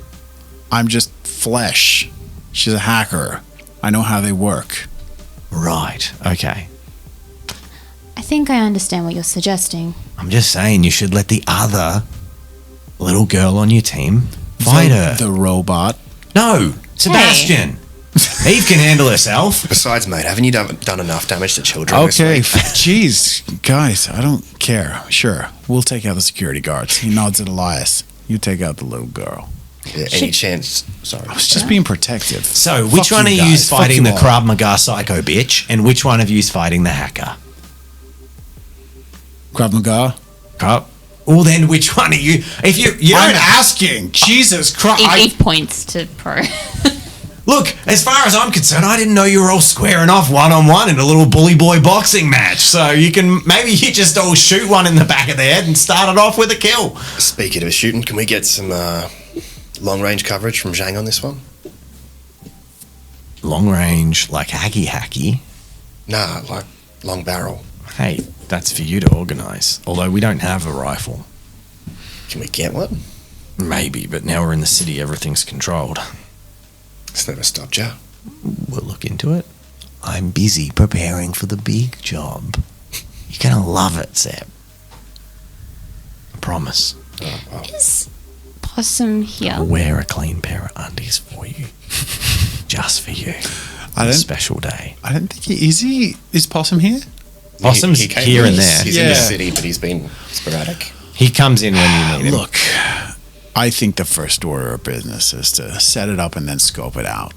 I'm just flesh. She's a hacker. I know how they work. Right. Okay. I think I understand what you're suggesting. I'm just saying you should let the other little girl on your team fight her. The robot. No, Sebastian. Eve can handle herself. Besides, mate, haven't you done enough damage to children this Okay, week? jeez, guys, I don't care. Sure, we'll take out the security guards. He nods at Elias. You take out the little girl. Yeah, any chance? Sorry. I was just being protective. So, which Fuck one you of you guys. is Fuck fighting you the all. Krav Maga psycho bitch, and which one of you is fighting the hacker? Krav Maga? Well, then, which one are you? If you I'm don't asking. Jesus Christ. Eve points to Pro. look, as far as I'm concerned, I didn't know you were all squaring off one-on-one in a little bully boy boxing match. So you just all shoot one in the back of the head and start it off with a kill. Speaking of shooting, can we get some long-range coverage from Zhang on this one? Long range, like hacky. Nah, like long barrel. Hey, that's for you to organise. Although we don't have a rifle. Can we get one? Maybe, but now we're in the city, everything's controlled. It's never stopped you. We'll look into it. I'm busy preparing for the big job. You're gonna love it, Seb. I promise. Is Possum here? I'll wear a clean pair of undies for you. Just for you. I A don't, special day. I don't think is Possum here? Possum's He came here in- and there. He's in the Yeah. city, but he's been sporadic. He comes in when you need him. Look, I think the first order of business is to set it up and then scope it out.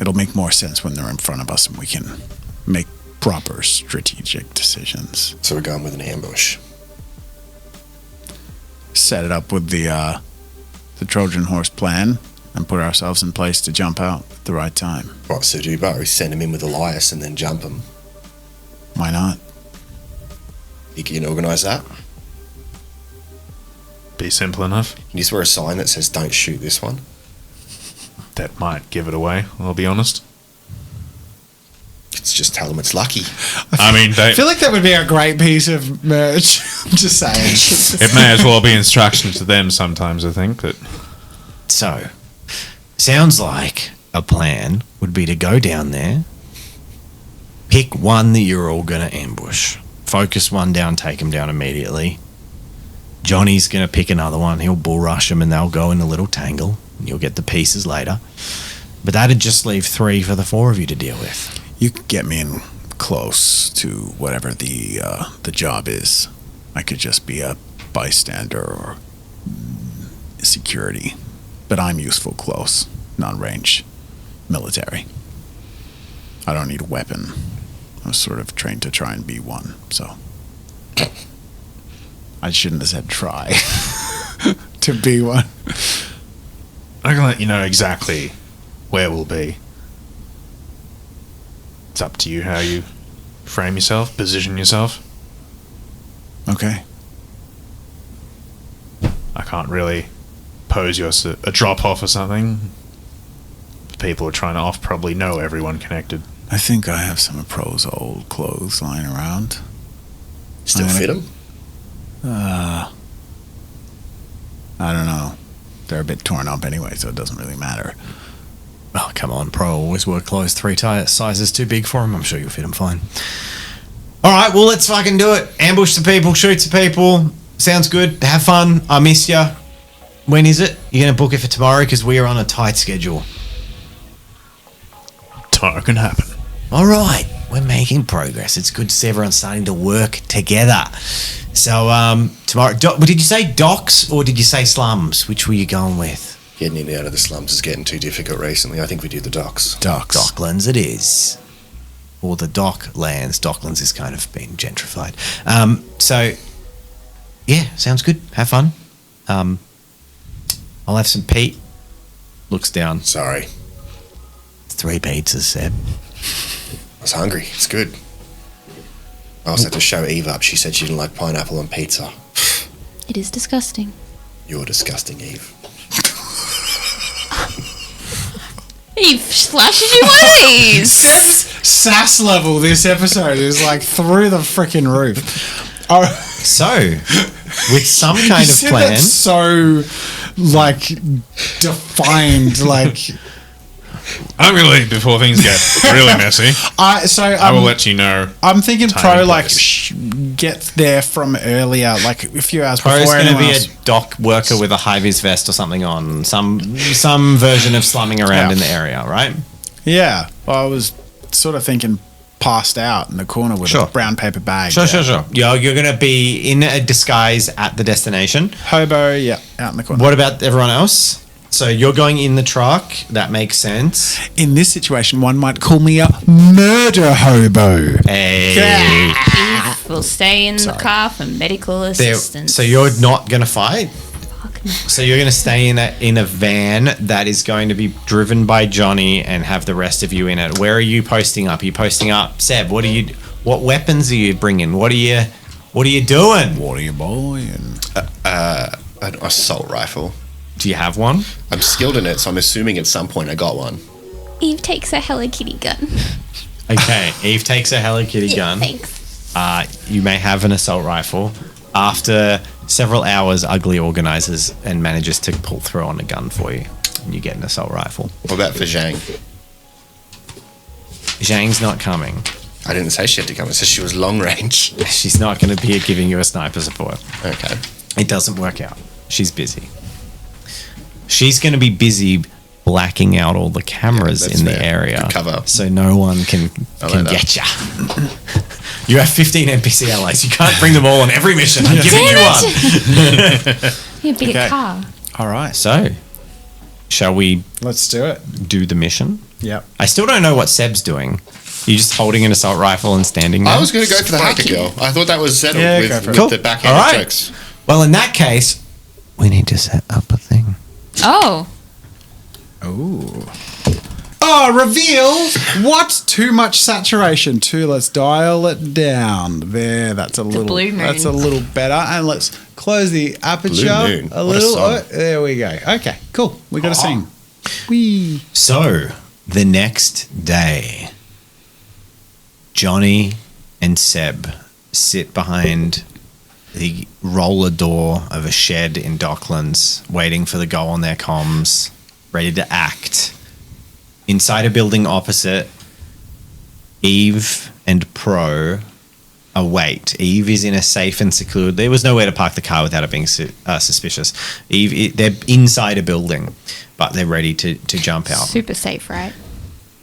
It'll make more sense when they're in front of us and we can make proper strategic decisions. So we're going with an ambush. Set it up with the Trojan horse plan and put ourselves in place to jump out at the right time. What, so do both? Send him in with Elias and then jump him. Why not? You can organise that? Be simple enough. You just wear a sign that says, don't shoot this one. That might give it away, I'll be honest. It's just tell them it's lucky. I mean, I feel like that would be a great piece of merch. I'm just saying. it may as well be instruction to them sometimes, I think. But So, sounds like a plan would be to go down there, pick one that you're all going to ambush, focus one down, take him down immediately. Johnny's going to pick another one. He'll bull rush them and they'll go in a little tangle. And you'll get the pieces later. But that'd just leave 3 for the 4 of you to deal with. You could get me in close to whatever the job is. I could just be a bystander or security. But I'm useful close, non-range, military. I don't need a weapon. I was sort of trained to try and be one, so I shouldn't have said try to be one. I can let you know exactly where we'll be. It's up to you how you frame yourself, position yourself. Okay. I can't really pose you as a drop-off or something. The people who are trying to off probably know everyone connected. I think I have some of Pro's old clothes lying around. Still fit him? I don't know. They're a bit torn up anyway, so it doesn't really matter. Oh, come on, Pro always wear clothes 3 sizes too big for him. I'm sure you'll fit him fine. All right, well, let's fucking do it. Ambush the people, shoot the people. Sounds good. Have fun. I miss you. When is it? You're going to book it for tomorrow because we are on a tight schedule. Tomorrow can happen. All right, we're making progress. It's good to see everyone starting to work together. So, tomorrow, did you say docks or did you say slums? Which were you going with? Getting in and out of the slums is getting too difficult recently. I think we do the docks. Ducks. Docklands it is. Or the Docklands. Docklands is kind of been gentrified. So, yeah, sounds good. Have fun. I'll have some Pete. Looks down. Sorry. 3 pizzas, Seb. I was hungry. It's good. I also had to show Eve up. She said she didn't like pineapple on pizza. It is disgusting. You're disgusting, Eve. He flashes you one of these. Seb's sass level this episode is like through the freaking roof. Oh, So, with some kind you of said plan, that so like defined, like I'm going to leave before things get really messy. I will let you know. I'm thinking time Pro and like place. get there from earlier, like a few hours Pro's before going to anyone be else. a dock worker with a high-vis vest or something on, some version of slumming around Yeah. in the area, right? Yeah, I was sort of thinking passed out in the corner with Sure. a brown paper bag. Sure. Yeah. You're going to be in a disguise at the destination. Hobo, yeah, out in the corner. What about everyone else? So you're going in the truck. That makes sense. In this situation, one might call me a murder hobo. Hey. Eve will stay in the car for medical There- assistance. so you're not going to fight? Fuck no. So you're going to stay in a van that is going to be driven by Johnny and have the rest of you in it. Where are you posting up? Are you posting up? Seb, what weapons are you bringing? What are you doing? What are you buying? An assault rifle. Do you have one? I'm skilled in it, so I'm assuming at some point I got one. Eve takes a Hello Kitty gun. Okay, Eve takes a Hello Kitty gun. Thanks. You may have an assault rifle. After several hours, Ugly organizes and manages to pull through on a gun for you. And you get an assault rifle. What about for Zhang? Zhang's not coming. I didn't say she had to come. I said she was long range. She's not going to be giving you a sniper support. Okay. It doesn't work out. She's busy. She's going to be busy blacking out all the cameras that's in the fair. area. Good cover. So no one can like that. get ya. You have 15 NPC allies. You can't bring them all on every mission. I'm giving you one. You beat Okay. a car. All right, So, shall we let's do it. do the mission? Yep. I still don't know what Seb's doing. You just holding an assault rifle and standing there? I was going to go for the hacker girl. I thought that was settled Yeah, with, go for it. with Cool. the backhand All right. jokes. Well, in that case, we need to set up a thing. Oh. Oh, reveal what? Too much saturation. Let's dial it down. There, that's a little. blue moon. That's a little better. And let's close the aperture Blue moon. a What a little. song. Oh, there we go. Okay, cool. We got to sing. Wee. So, the next day, Johnny and Seb sit behind the roller door of a shed in Docklands, waiting for the go on their comms, ready to act. Inside a building opposite, Eve and Pro await. Eve is in a safe and secluded. There was nowhere to park the car without it being suspicious. Eve, they're inside a building, but they're ready to jump out. Super safe, right?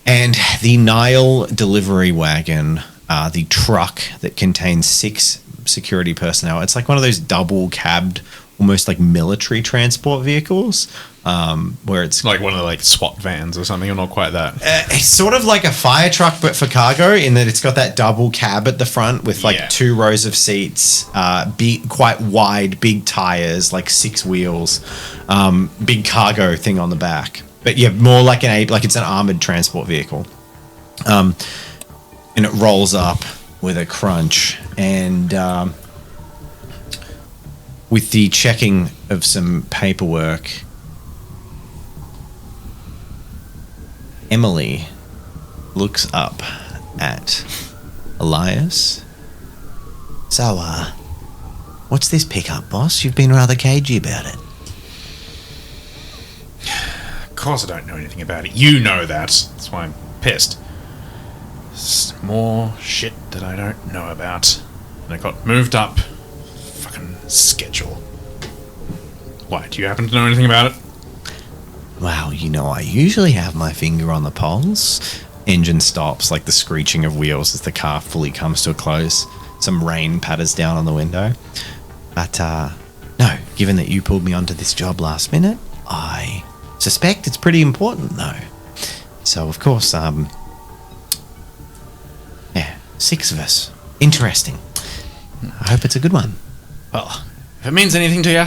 And the Nile delivery wagon, the truck that contains 6 security personnel, it's like one of those double cabbed, almost like military transport vehicles, where it's Like one of the like SWAT vans or something, or not quite that. it's sort of like a fire truck, but for cargo, in that it's got that double cab at the front with like Yeah. 2 rows of seats, quite wide, big tires, like 6 wheels, big cargo thing on the back. But yeah, more like it's an armored transport vehicle. And it rolls up with a crunch, and with the checking of some paperwork, Emily looks up at Elias. So, what's this pickup, boss? You've been rather cagey about it. Of course I don't know anything about it. You know that. That's why I'm pissed. It's more shit that I don't know about. And it got moved up. Fucking schedule. Why, do you happen to know anything about it? Wow, I usually have my finger on the pulse. Engine stops, like the screeching of wheels as the car fully comes to a close. Some rain patters down on the window. But, no, given that you pulled me onto this job last minute, I suspect it's pretty important, though. So, of course, 6 of us. Interesting. I hope it's a good one. Well, if it means anything to you,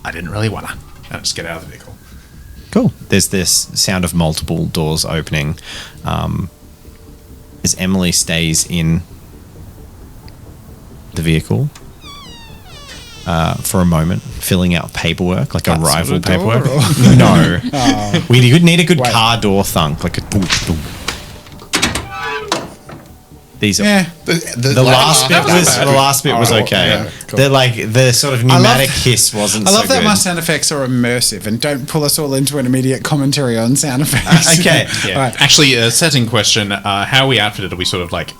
I didn't really wanna. Now just get out of the vehicle. Cool. There's this sound of multiple doors opening as Emily stays in the vehicle. for a moment, filling out paperwork, like That arrival sort of door, paperwork. or- No. We would need a good Wait. car door thunk, like a boom, boom. These are Yeah. the last bit was Oh, okay. yeah, cool. They're like the sort of pneumatic hiss wasn't. I love so that good. my sound effects are immersive and don't pull us all into an immediate commentary on sound effects. Okay. Yeah. All right. Actually, a setting question. How are we outfitted? Are we sort of like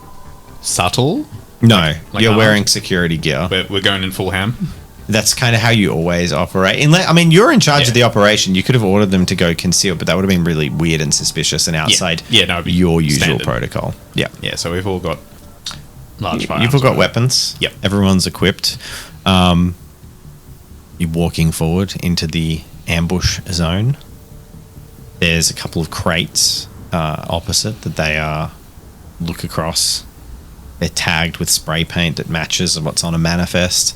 subtle? No, Like you're armed? wearing security gear. We're going in full ham? That's kind of how you always operate. I mean, you're in charge Yeah. of the operation. You could have ordered them to go concealed, but that would have been really weird and suspicious and outside Yeah, no, it'd be your usual standard. protocol. Yeah. Yeah, so we've all got large firearms. You've all got right? weapons. Yep. Everyone's equipped. You're walking forward into the ambush zone. There's a couple of crates opposite that they look across. They're tagged with spray paint that matches what's on a manifest.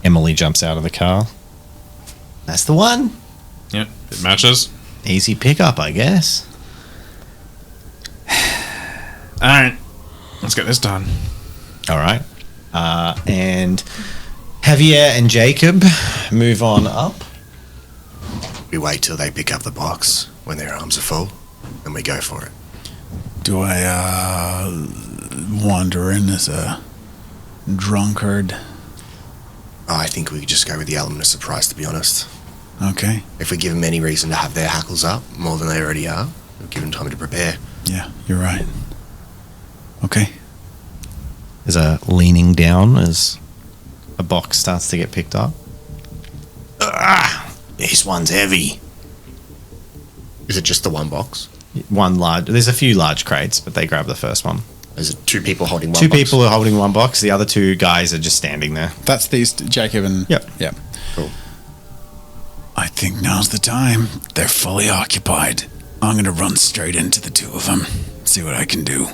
Emily jumps out of the car. That's the one. Yep, it matches. Easy pickup, I guess. All right, let's get this done. All right. And Javier and Jacob move on up. We wait till they pick up the box when their arms are full, and we go for it. Do I wander in as a drunkard? I think we could just go with the element of surprise, to be honest. Okay. If we give them any reason to have their hackles up more than they already are, we'll give them time to prepare. Yeah, you're right. Okay. There's a leaning down as a box starts to get picked up. This one's heavy. Is it just the one box? There's a few large crates, but they grab the first one. Is it two people holding one Two box? people are holding one box. The other two guys are just standing there. That's these Jacob and... Yep. Yep. Cool. I think now's the time. They're fully occupied. I'm going to run straight into the two of them. See what I can do.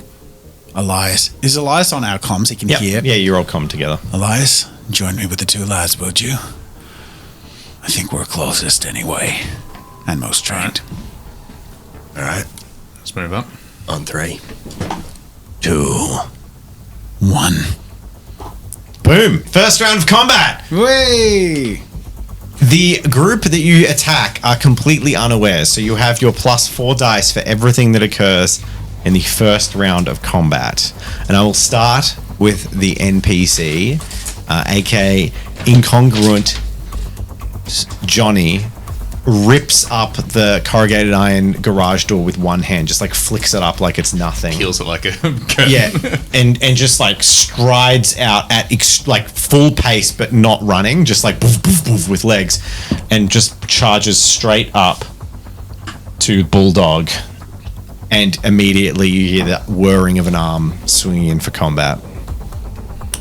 Elias. Is Elias on our comms? He can Yep. hear. Yeah, you're all come together. Elias, join me with the two lads, would you? I think we're closest anyway. And most trained. All right, Let's move up. on 3. 2, 1. Boom! First round of combat! Way! The group that you attack are completely unaware, so you have your +4 dice for everything that occurs in the first round of combat. And I will start with the NPC, aka Incongruent Johnny, rips up the corrugated iron garage door with one hand, just like flicks it up like it's nothing. Peels it like a curtain. Yeah, and just like strides out at like full pace, but not running, just like boof, boof, boof with legs, and just charges straight up to Bulldog, and immediately you hear that whirring of an arm swinging in for combat.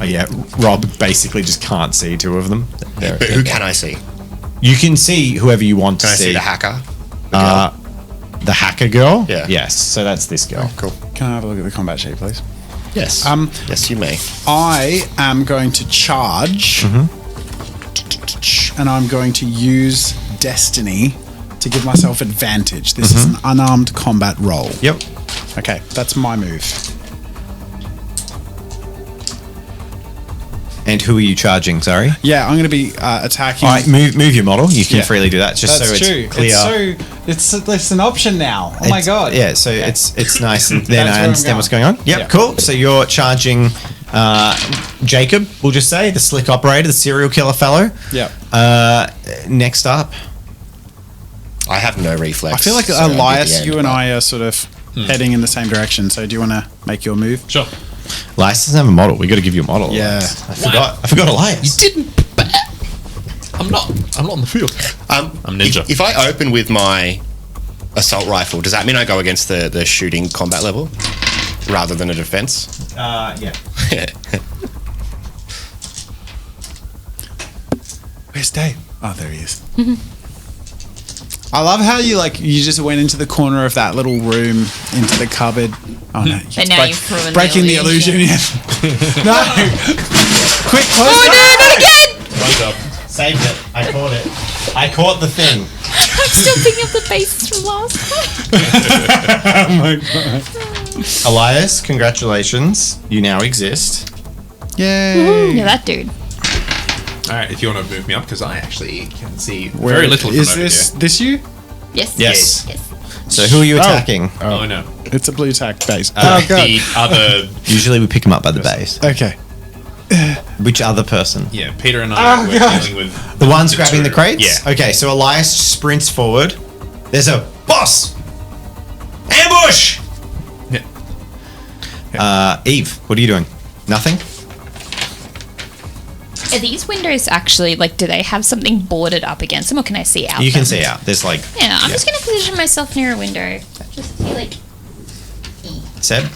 Oh yeah, Rob basically just can't see two of them. But who can I see? You can see whoever you want to Can I see. see the hacker? The girl? The hacker girl? Yeah. Yes, so that's this girl. Cool. Can I have a look at the combat sheet, please? Yes. Yes, you may. I am going to charge. And I'm going to use Destiny to give myself advantage. This is an unarmed combat roll. Yep. Okay, that's my move. And who are you charging, sorry? Yeah, I'm going to be attacking. All right, move your model. You can Yeah. freely do that, just That's so it's true. clear. It's an option now. Oh my It's- god. Yeah, so it's nice, and then That's I where I'm understand what's going. going on. Yep, Yeah. cool. So you're charging Jacob, we'll just say, the slick operator, the serial killer fellow. Yep. Next up, I have no reflex. I feel like so I'll get Elias, the end, you and but- I are sort of heading in the same direction. So do you want to make your move? Sure. Elias doesn't have a model. We got to give you a model. Yeah. Elias. I forgot Elias. Didn't. I'm not on the field. I'm ninja. If I open with my assault rifle, does that mean I go against the shooting combat level rather than a defense? Yeah. Where's Dave? Oh, there he is. I love how you just went into the corner of that little room, into the cupboard. Oh no! But now you've ruined breaking the illusion. Yeah. No, quick, close. Oh no, not again! Right up. Saved it. I caught it. I caught the thing. I'm still picking up the bases from last time. Elias, congratulations. You now exist. Yay! Yeah, that dude. All right, if you want to move me up, because I actually can see very little from Is over this here. this you? Yes. Yes. Yes. So who are you attacking? Oh, no. It's a blue tack base. Oh god. The other, Usually we pick them up by the base. Okay. Which other person? yeah, Peter and I were God. dealing with The ones grabbing the two. crates? Yeah. Okay, so Elias sprints forward. There's a boss! Ambush! Yeah. Eve, what are you doing? Nothing? Are these windows actually, like, do they have something boarded up against them, or can I see out You can them? see out. There's like... Yeah, I'm just going to position myself near a window. Just to see, like... Seb?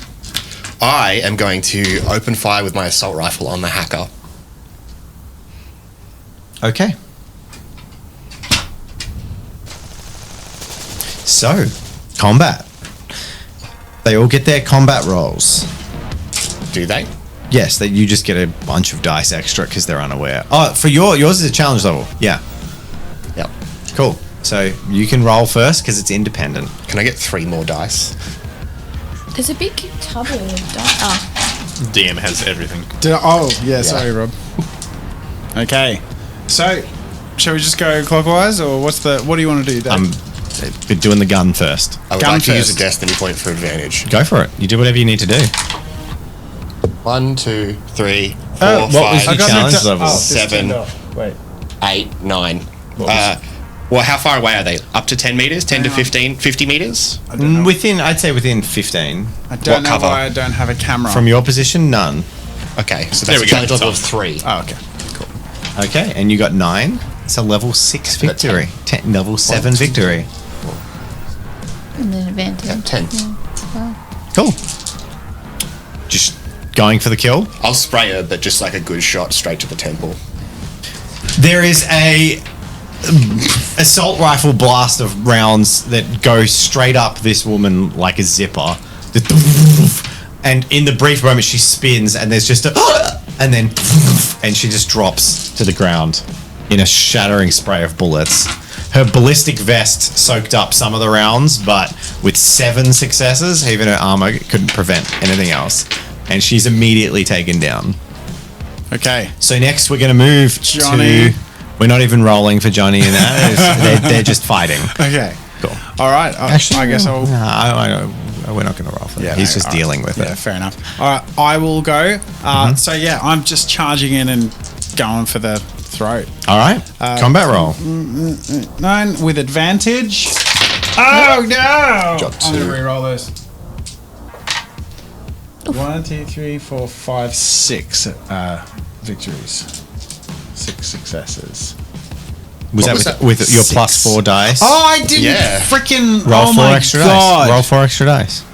I am going to open fire with my assault rifle on the hacker. Okay. So, combat. They all get their combat rolls. Do they? Yes, you just get a bunch of dice extra because they're unaware. Oh, for yours is a challenge level. Yeah, Yep. cool. So you can roll first because it's independent. Can I get 3 more dice? There's a big tub of dice. Oh, DM has everything. Sorry, Rob. Okay. So, shall we just go clockwise, or what do you want to do, Dave? I'm doing the gun first. I would Gun like to use a first. destiny point for advantage. Go for it. You do whatever you need to do. 1, 2, 3, 4, what was 5, the challenge level? this 7, turned off. Wait. 8, 9. Well, how far away are they? Up to 10 meters? 10 to 15? 50 meters? I don't know. I'd say within 15. I don't what know cover? why I don't have a camera. From your position, none. Okay, so There that's we a go. challenge level of 3. Oh, okay. Okay, and you got 9. It's a level 6 victory. 10, level 7 victory. and then advantage. Yeah, 10. Cool. Just going for the kill. I'll spray her, but just like a good shot straight to the temple. There is a assault rifle blast of rounds that go straight up this woman like a zipper. And in the brief moment she spins and there's just a and then and she just drops to the ground in a shattering spray of bullets. Her ballistic vest soaked up some of the rounds, but with 7 successes, even her armor couldn't prevent anything else. And she's immediately taken down. Okay. So next we're going to move Johnny. to... We're not even rolling for Johnny and that. They're just fighting. Okay. Cool. All right. I guess I'll. We're not going to roll for that. Yeah, He's no, just all right. dealing with Yeah, it. fair enough. All right, I will go. So yeah, I'm just charging in and going for the throat. All right. Combat roll. 9 with advantage. Oh no! Got I'm gonna 2. re-roll those. 1, 2, 3, 4, 5, 6 victories. 6 successes. Was What that was with that? your 6. plus 4 dice? Oh, I didn't Yeah. freaking Roll 4 my extra God. dice. Roll 4 extra dice.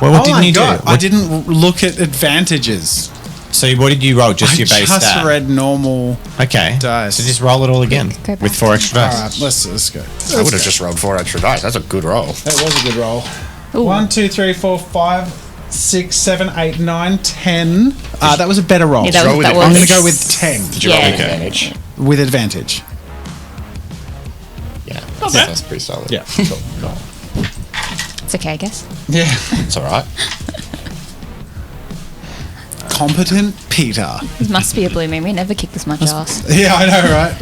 Well, what Oh didn't my you God. do? I didn't look at advantages. So what did you roll? Just your base I just stat? read normal. Okay. dice. So just roll it all again Go back. with 4 extra All dice. right, let's go. I would have just rolled 4 extra dice. That's a good roll. That was a good roll. Ooh. 1, 2, 3, 4, 5, 6, 7, 8, 9, 10. That was a better roll. Yeah, that Roll was, with that it. was. I'm going to go with 10 Did you roll Yeah. with advantage? with advantage. Yeah. Not bad. That's pretty solid. Yeah, cool. It's okay, I guess. Yeah. It's alright. Competent Peter. It must be a blue moon. We never kick this much ass. Yeah, I know, right?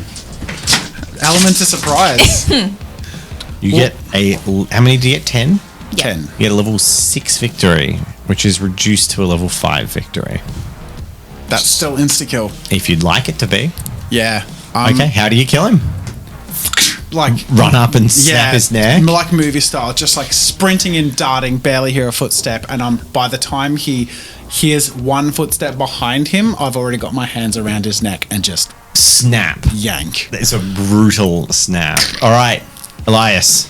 Element of surprise. You get a... How many do you get? 10? Yeah. 10. You get a level 6 victory, which is reduced to a level 5 victory. That's still insta-kill. If you'd like it to be. Yeah. Okay, how do you kill him? Like, Run up and snap his neck? like movie style, just like sprinting and darting, barely hear a footstep, and by the time he hears one footstep behind him, I've already got my hands around his neck and just Snap. yank. It's a brutal snap. All right, Elias.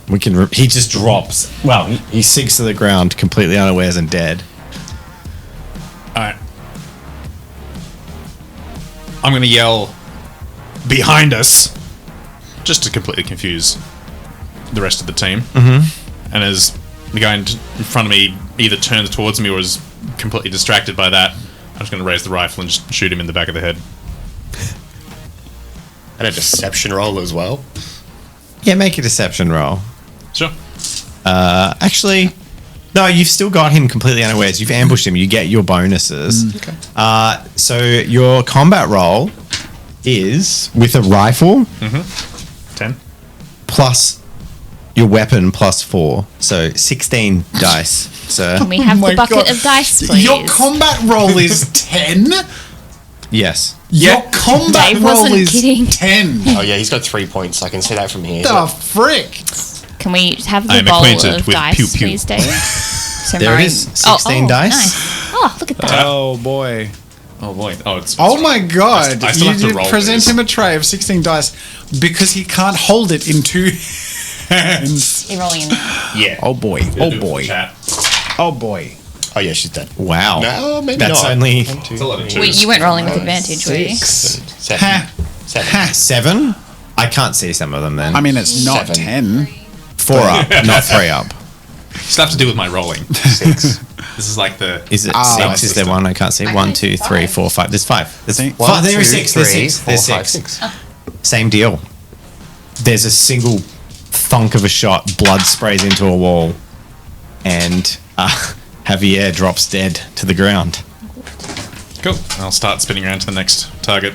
We can. He just drops. Well, he sinks to the ground, completely unawares and dead. Alright. I'm going to yell, behind us, just to completely confuse the rest of the team. Mm-hmm. And as the guy in front of me either turns towards me or is completely distracted by that, I'm just going to raise the rifle and just shoot him in the back of the head. And a deception roll as well. Yeah, make a deception roll. Sure. Actually, No, you've still got him completely unawares. You've ambushed him. You get your bonuses. Okay. So your combat roll is with a rifle 10. plus your weapon plus 4. So 16 dice, sir. Can we have Oh my the bucket God. of dice, please? Your combat roll is 10? Yes. Your combat Dave roll wasn't is kidding. 10. Oh yeah, he's got 3 points. I can see that from here. The frick? Can we have the I'm bowl acquainted of with dice, pew pew. please, Dave? So There it Murray- is, 16 dice. Nice. Oh, look at that. Oh boy. Oh boy. Oh, it's. Oh my god. I still have to You roll present these. him a tray of 16 dice because he can't hold it in 2 hands. You're rolling in there. Yeah. Oh boy. Oh boy. Oh boy. Oh yeah, she's dead. Wow. No, maybe That's not. only 1, 2, a lot of 3, Wait, you weren't rolling with advantage, were you? 7. Ha. 7. 7. I can't see some of them then. I mean, it's not 7. 10. 4 up, not 3 up. Still have to do with my rolling. 6. This is like the. Is it Ah, 6? Is there one? I can't see. 1, 2, 3, 4, 5. There's 5. There's think- 5. There is 2, 6. There's 3, 6. 4, There's 5, 6. 6. Same deal. There's a single thunk of a shot, blood sprays into a wall, and Javier drops dead to the ground. Cool. I'll start spinning around to the next target.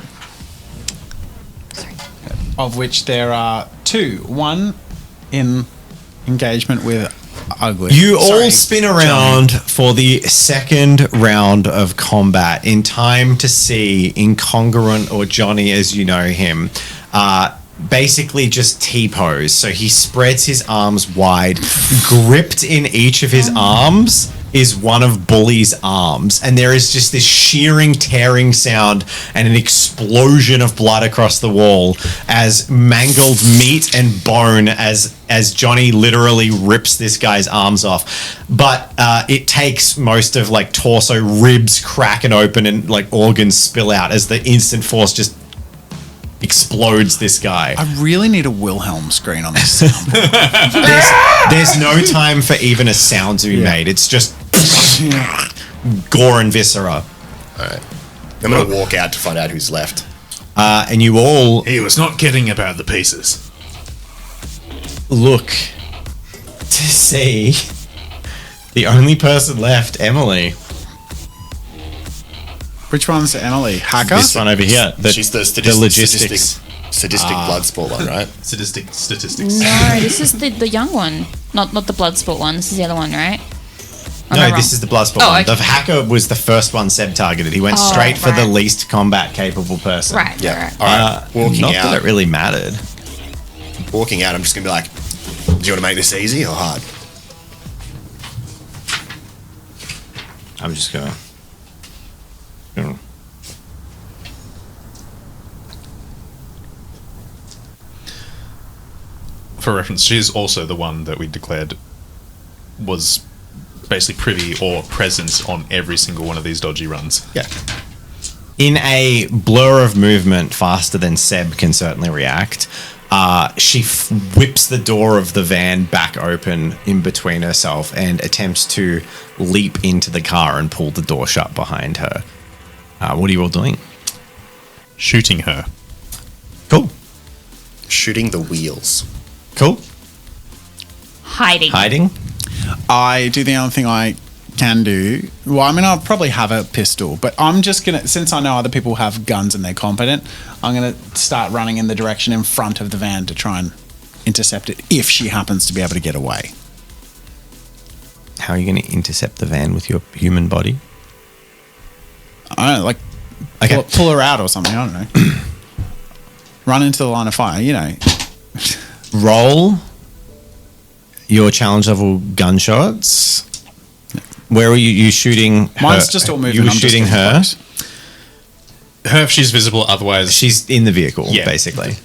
Of which there are 2. One in engagement with Ugly. You Sorry, all spin around for the second round of combat in time to see Incongruent, or Johnny as you know him, basically just T-pose. So he spreads his arms wide. Gripped in each of his arms is one of Bully's arms. And there is just this shearing, tearing sound and an explosion of blood across the wall as mangled meat and bone as Johnny literally rips this guy's arms off. But it takes most of like torso, ribs cracking open and like organs spill out as the instant force just explodes this guy. I really need a Wilhelm screen on this soundboard. There's no time for even a sound to be made. It's just gore and viscera. Alright. I'm going to walk out to find out who's left. And you all He was not kidding about the pieces. look to see the only person left, Emily. Which one's Emily? Hacker? This one over here. She's the logistics. sadistic blood sport one, right? Statistics. No, this is the young one. Not the Bloodsport one. This is the other one, right? Or am I No, wrong? this is the Bloodsport Oh, one. okay. The hacker was the first one Seb targeted. He went Oh, straight for the right. least combat capable person. Right, Yeah. right. Alright. Walking Not out. that it really mattered. Walking out, I'm just going to be like, do you want to make this easy or hard? I'm just going. For reference, she's also the one that we declared was basically privy or present on every single one of these dodgy runs. Yeah. In a blur of movement faster than Seb can certainly react, she whips the door of the van back open in between herself and attempts to leap into the car and pull the door shut behind her. What are you all doing? Shooting her. Cool. Shooting the wheels. Cool. Hiding. Hiding. I do the only thing I can do. Well, I mean, I'll probably have a pistol, but I'm just going to, since I know other people have guns and they're competent, I'm going to start running in the direction in front of the van to try and intercept it if she happens to be able to get away. How are you going to intercept the van with your human body? I don't know, like Okay. pull her out or something. I don't know. Run into the line of fire, you know. Roll your challenge level gunshots. Where are you shooting? Mine's her? just all movement. You were I'm just shooting getting her. close. Her if she's visible, otherwise She's in the vehicle, Yeah. basically.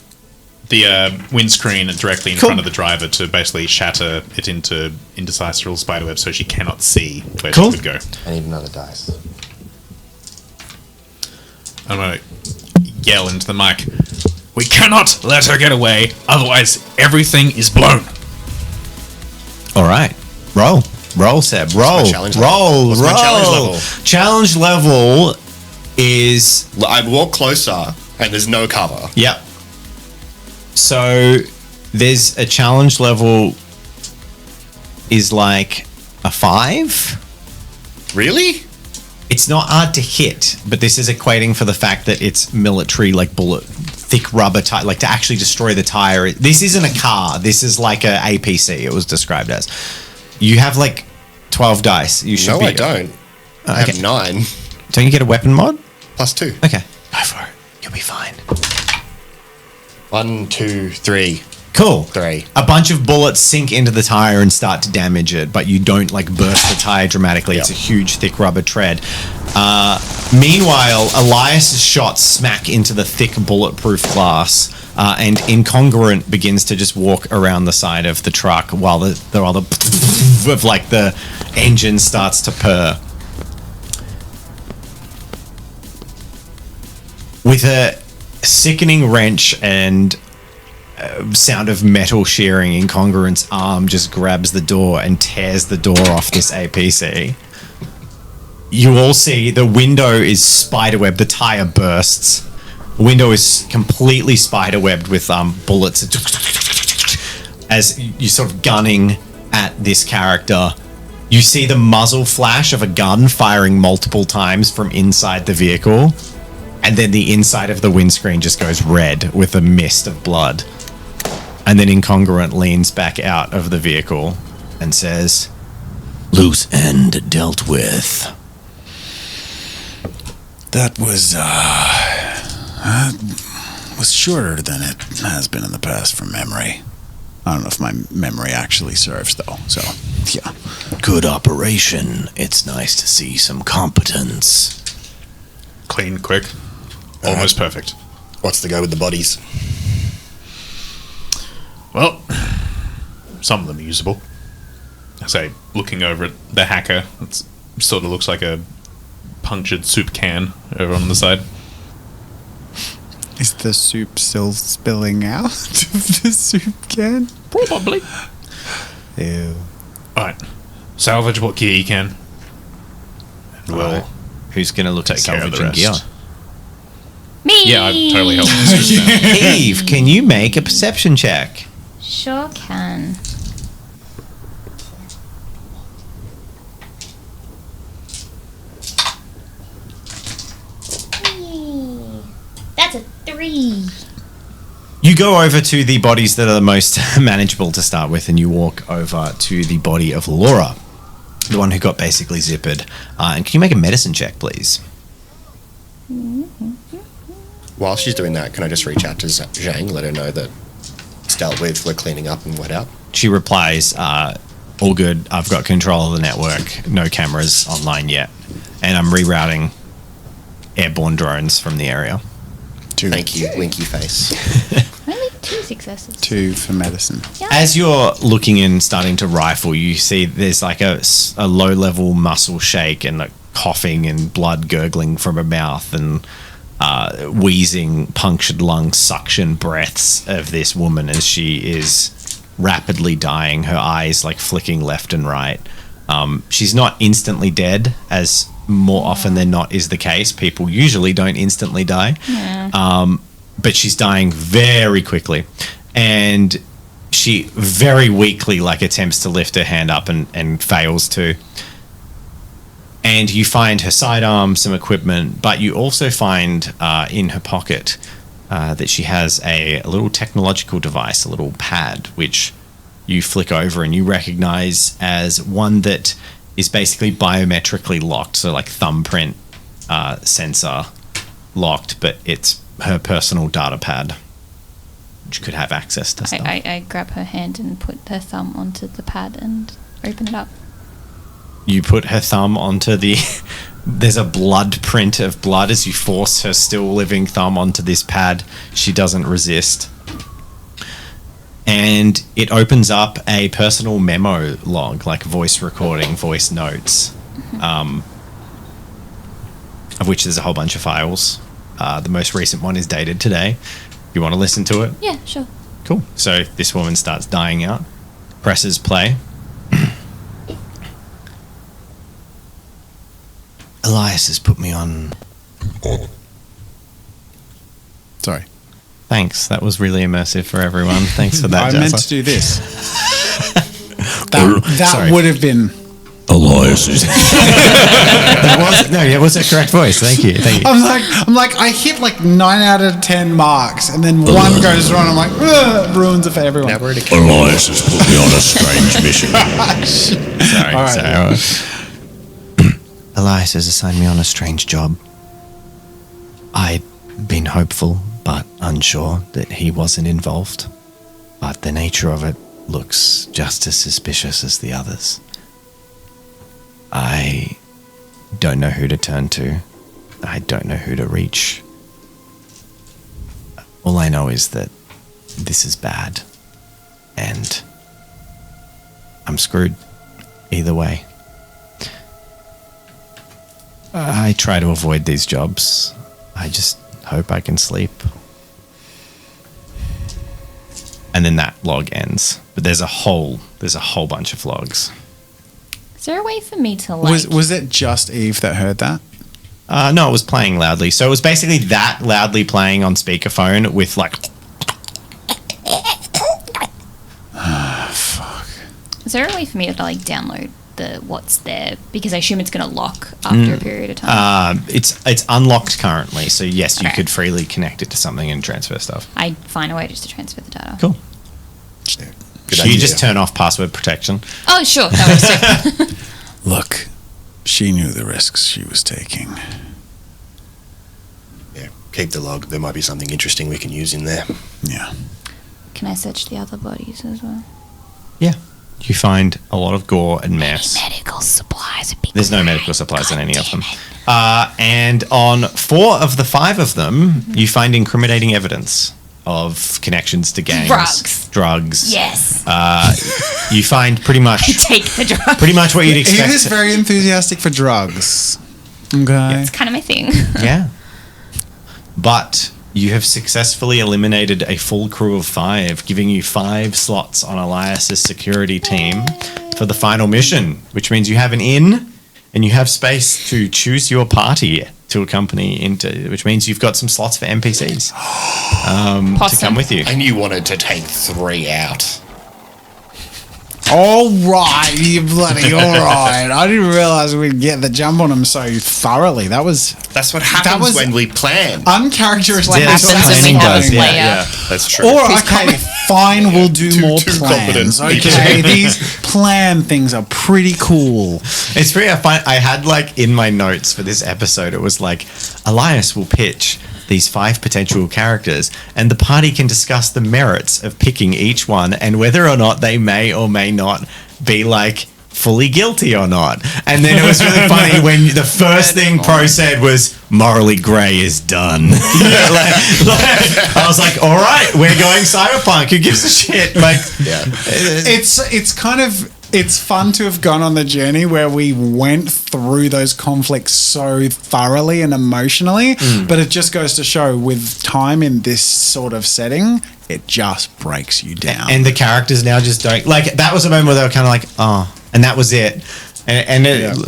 the windscreen directly in Cool. front of the driver to basically shatter it into indecipherable spiderweb so she cannot see where Cool. she could go. I need another dice. I'm going to yell into the mic. We cannot let her get away, otherwise everything is blown. All right. Roll, Seb. Roll. challenge level? Roll. What's roll. my challenge level? Challenge level is... I walk closer and there's no cover. Yep. So there's a challenge level is like a 5. Really? It's not hard to hit, but this is equating for the fact that it's military, like bullet, thick rubber tire, like to actually destroy the tire. This isn't a car. This is like a APC. It was described as. You have like 12 dice. You should No, be. I don't. I have 9. Don't you get a weapon mod? +2. Okay, go for it. You'll be fine. 1, 2, 3. Cool. 3. A bunch of bullets sink into the tire and start to damage it, but you don't like burst the tire dramatically. It's a huge, thick rubber tread. Meanwhile, Elias's shots smack into the thick, bulletproof glass, and Incongruent begins to just walk around the side of the truck while the engine starts to purr. With a sickening wrench and sound of metal shearing, Incongruent's arm just grabs the door and tears the door off this APC. You all see the window is spiderwebbed. The tire bursts. The window is completely spiderwebbed with bullets as you're sort of gunning at this character. You see the muzzle flash of a gun firing multiple times from inside the vehicle, and then the inside of the windscreen just goes red with a mist of blood. And then Incongruent leans back out of the vehicle and says, Loose end dealt with. That was shorter than it has been in the past from memory. I don't know if my memory actually serves, though, so, yeah. Good operation. It's nice to see some competence. Clean, quick, almost perfect. What's the go with the bodies? Well, some of them are usable. I say, looking over at the hacker, it sort of looks like a punctured soup can over on the side. Is the soup still spilling out of the soup can? Probably. Ew. Alright, salvage what gear you can. And we'll who's going to look at take care of the salvaging rest. gear? Me. Yeah, I've totally helped this group now. Eve, can you make a perception check? Sure can. That's a 3. You go over to the bodies that are the most manageable to start with, and you walk over to the body of Laura, the one who got basically zippered. And can you make a medicine check, please? While she's doing that, can I just reach out to Zhang, let her know that it's dealt with, we're cleaning up and what out? She replies, all good, I've got control of the network, no cameras online yet, and I'm rerouting airborne drones from the area. 2. Thank you, winky face. Only 2 successes. 2 for medicine. As you're looking and starting to rifle, you see there's like a low-level muscle shake and like coughing and blood gurgling from her mouth and wheezing, punctured lung suction breaths of this woman as she is rapidly dying, her eyes like flicking left and right. She's not instantly dead, as more often than not is the case. People usually don't instantly die. But she's dying very quickly. And she very weakly like attempts to lift her hand up and fails to. And you find her sidearm, some equipment, but you also find in her pocket that she has a little technological device, a little pad, which you flick over and you recognize as one that is basically biometrically locked, so like thumbprint sensor locked, but it's her personal data pad, which could have access to stuff. I grab her hand and put her thumb onto the pad and open it up. You put her thumb onto the... There's a blood print of blood as you force her still living thumb onto this pad. She doesn't resist. And it opens up a personal memo log, like voice recording, voice notes, of which there's a whole bunch of files. The most recent one is dated today. You want to listen to it? Yeah, sure. Cool. So this woman starts dying out, presses play. Elias has put me on. Sorry. Thanks. That was really immersive for everyone. Thanks for that, I meant Jazza. to do this. Sorry. that would have been Elias is. That was a correct voice. Thank you. I'm like, I hit like 9 out of 10 marks, and then one goes wrong. I'm like, ugh, ruins it for everyone. Now we're at a Elias has put me on a strange mission. Sorry. All right. Elias has assigned me on a strange job. I'd been hopeful, but unsure that he wasn't involved. But the nature of it looks just as suspicious as the others. I don't know who to turn to. I don't know who to reach. All I know is that this is bad. And I'm screwed either way. I try to avoid these jobs. I just hope I can sleep. And then that log ends. But there's a whole bunch of logs. Is there a way for me to like? Was it just Eve that heard that? No, it was playing loudly. So it was basically that loudly playing on speakerphone with like. Fuck. Is there a way for me to like download the what's there? Because I assume it's going to lock after a period of time. It's unlocked currently, so yes, you Okay. could freely connect it to something and transfer stuff. I find a way just to transfer the data. Cool. Good So you idea. just turn off password protection. Oh, sure. That works too. Look, she knew the risks she was taking. Yeah, keep the log. There might be something interesting we can use in there. Yeah. Can I search the other bodies as well? Yeah. You find a lot of gore and mess. Medical supplies would be There's no medical supplies on any of them. And on 4 of the 5 of them, you find incriminating evidence of connections to gangs. Drugs. Yes. You find pretty much Take the drug. pretty much what you'd Eve expect. is very enthusiastic for drugs. Okay. It's kind of my thing. Yeah. But you have successfully eliminated a full crew of 5, giving you 5 slots on Elias's security team for the final mission, which means you have an inn and you have space to choose your party to accompany into, which means you've got some slots for NPCs to come with you. And you wanted to take 3 out. All right, you bloody all right. I didn't realize we'd get the jump on him so thoroughly. That's That's what happens was- when we plan. uncharacteristic. What happens when we have a player. That's true. Or Who's okay, fine, we'll do more too plans. confident. Okay, these plan things are pretty cool. It's pretty. I had like in my notes for this episode, it was like Elias will pitch these 5 potential characters, and the party can discuss the merits of picking each one and whether or not they may or may not be like fully guilty or not. And then it was really funny when the first thing Pro said was morally grey is done. I was like, all right, we're going Cyberpunk. Who gives a shit? Like, Yeah. It's kind of it's fun to have gone on the journey where we went through those conflicts so thoroughly and emotionally, but it just goes to show with time in this sort of setting, it just breaks you down. and the characters now just don't like. That was a moment where they were kind of like, oh, and that was it.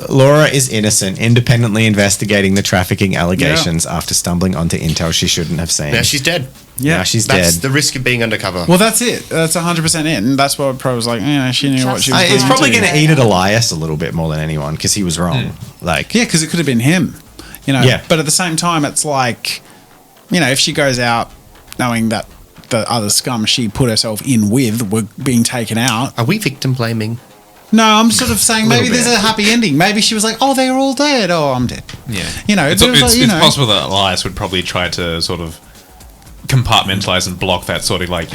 Laura is innocent, independently investigating the trafficking allegations after stumbling onto intel she shouldn't have seen. Now she's dead. Now she's That's dead. the risk of being undercover. Well, that's it. That's 100% it. And that's what Pro was like, she knew what she was doing. It's probably too. going to eat at Elias a little bit more than anyone because he was wrong. Like, Yeah, because it could have been him. Yeah. But at the same time, it's like, if she goes out knowing that the other scum she put herself in with were being taken out. Are we victim blaming? No, I'm sort of saying maybe Little there's bit. a happy ending. Maybe she was like, oh, they're all dead. Oh, I'm dead. Yeah. It's, It's possible that Elias would probably try to sort of compartmentalize and block that sort of like,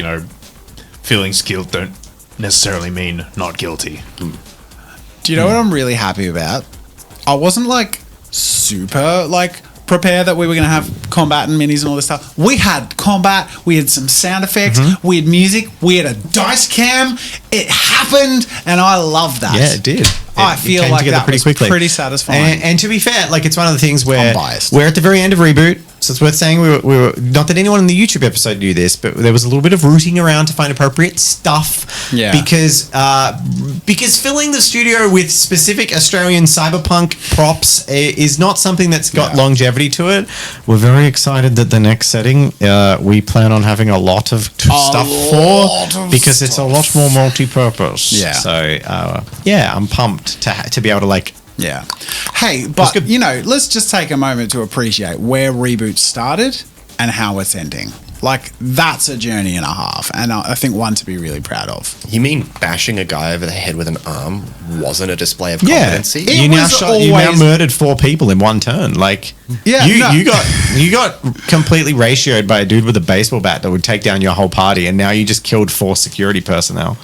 feelings guilt don't necessarily mean not guilty. Do you know what I'm really happy about? I wasn't like super like prepared that we were going to have combat and minis and all this stuff. We had combat, we had some sound effects, we had music, we had a dice cam. It happened, and I love that. yeah, it did. I It feel came like together that was pretty satisfying. And to be fair, like it's one of the things where I'm biased. we're at the very end of Reboot, So it's worth saying we were not that anyone in the YouTube episode knew this, but there was a little bit of rooting around to find appropriate stuff. Yeah. Because filling the studio with specific Australian cyberpunk props is not something that's got longevity to it. We're very excited that the next setting we plan on having a lot of stuff because it's a lot more multi-purpose. Yeah. So I'm pumped to be able to like. Yeah. Hey, but you know, let's just take a moment to appreciate where Reboot started and how it's ending. Like, that's a journey and a half, and I think one to be really proud of. You mean bashing a guy over the head with an arm wasn't a display of competency? It You now was you now always- murdered 4 people in one turn. Like, you got completely ratioed by a dude with a baseball bat that would take down your whole party, and now you just killed 4 security personnel.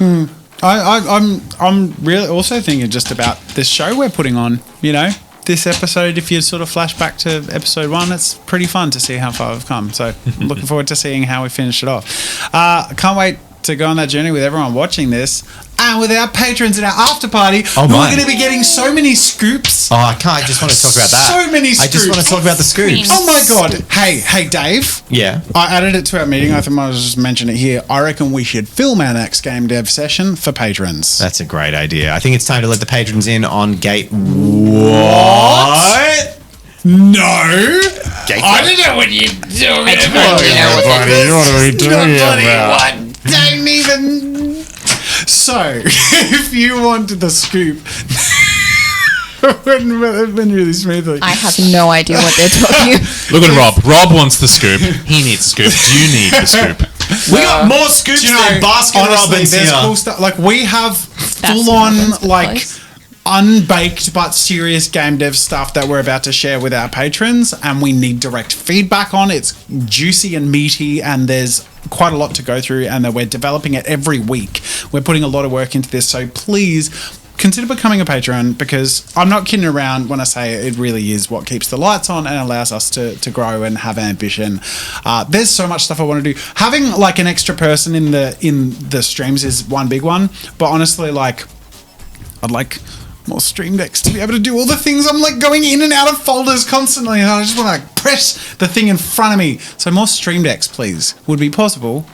I'm really also thinking just about this show we're putting on. You know, this episode. If you sort of flash back to episode 1, it's pretty fun to see how far we've come. So I'm looking forward to seeing how we finish it off. I can't wait to go on that journey with everyone watching this and with our patrons in our after party who are going to be getting so many scoops. Oh, I just want to talk about that. So many I just want to scoops. talk about the scoops. Oh my god! Hey, Dave. Yeah. I added it to our meeting. I think I was just mention it here. I reckon we should film our next game dev session for patrons. That's a great idea. I think it's time to let the patrons in on gate. What? No. I don't know what you're doing. What are we doing Don't even. So, if you wanted the scoop, it went really smoothly. I have no idea what they're talking about. Look at Rob. Rob wants the scoop. He needs scoop. You need the scoop. We got more scoops than Baskin Robbins there's here. cool stuff. Like, we have Baskin full-on, Robbins, like, close. unbaked but serious game dev stuff that we're about to share with our patrons, and we need direct feedback on. It's juicy and meaty, and there's quite a lot to go through, and that we're developing it every week. We're putting a lot of work into this, so please consider becoming a patron, because I'm not kidding around when I say it really is what keeps the lights on and allows us to grow and have ambition. There's so much stuff I want to do. Having like an extra person in the streams is one big one, but honestly, like, I'd like more stream decks to be able to do all the things. I'm like going in and out of folders constantly, and I just want to like press the thing in front of me. So more stream decks, please, would be possible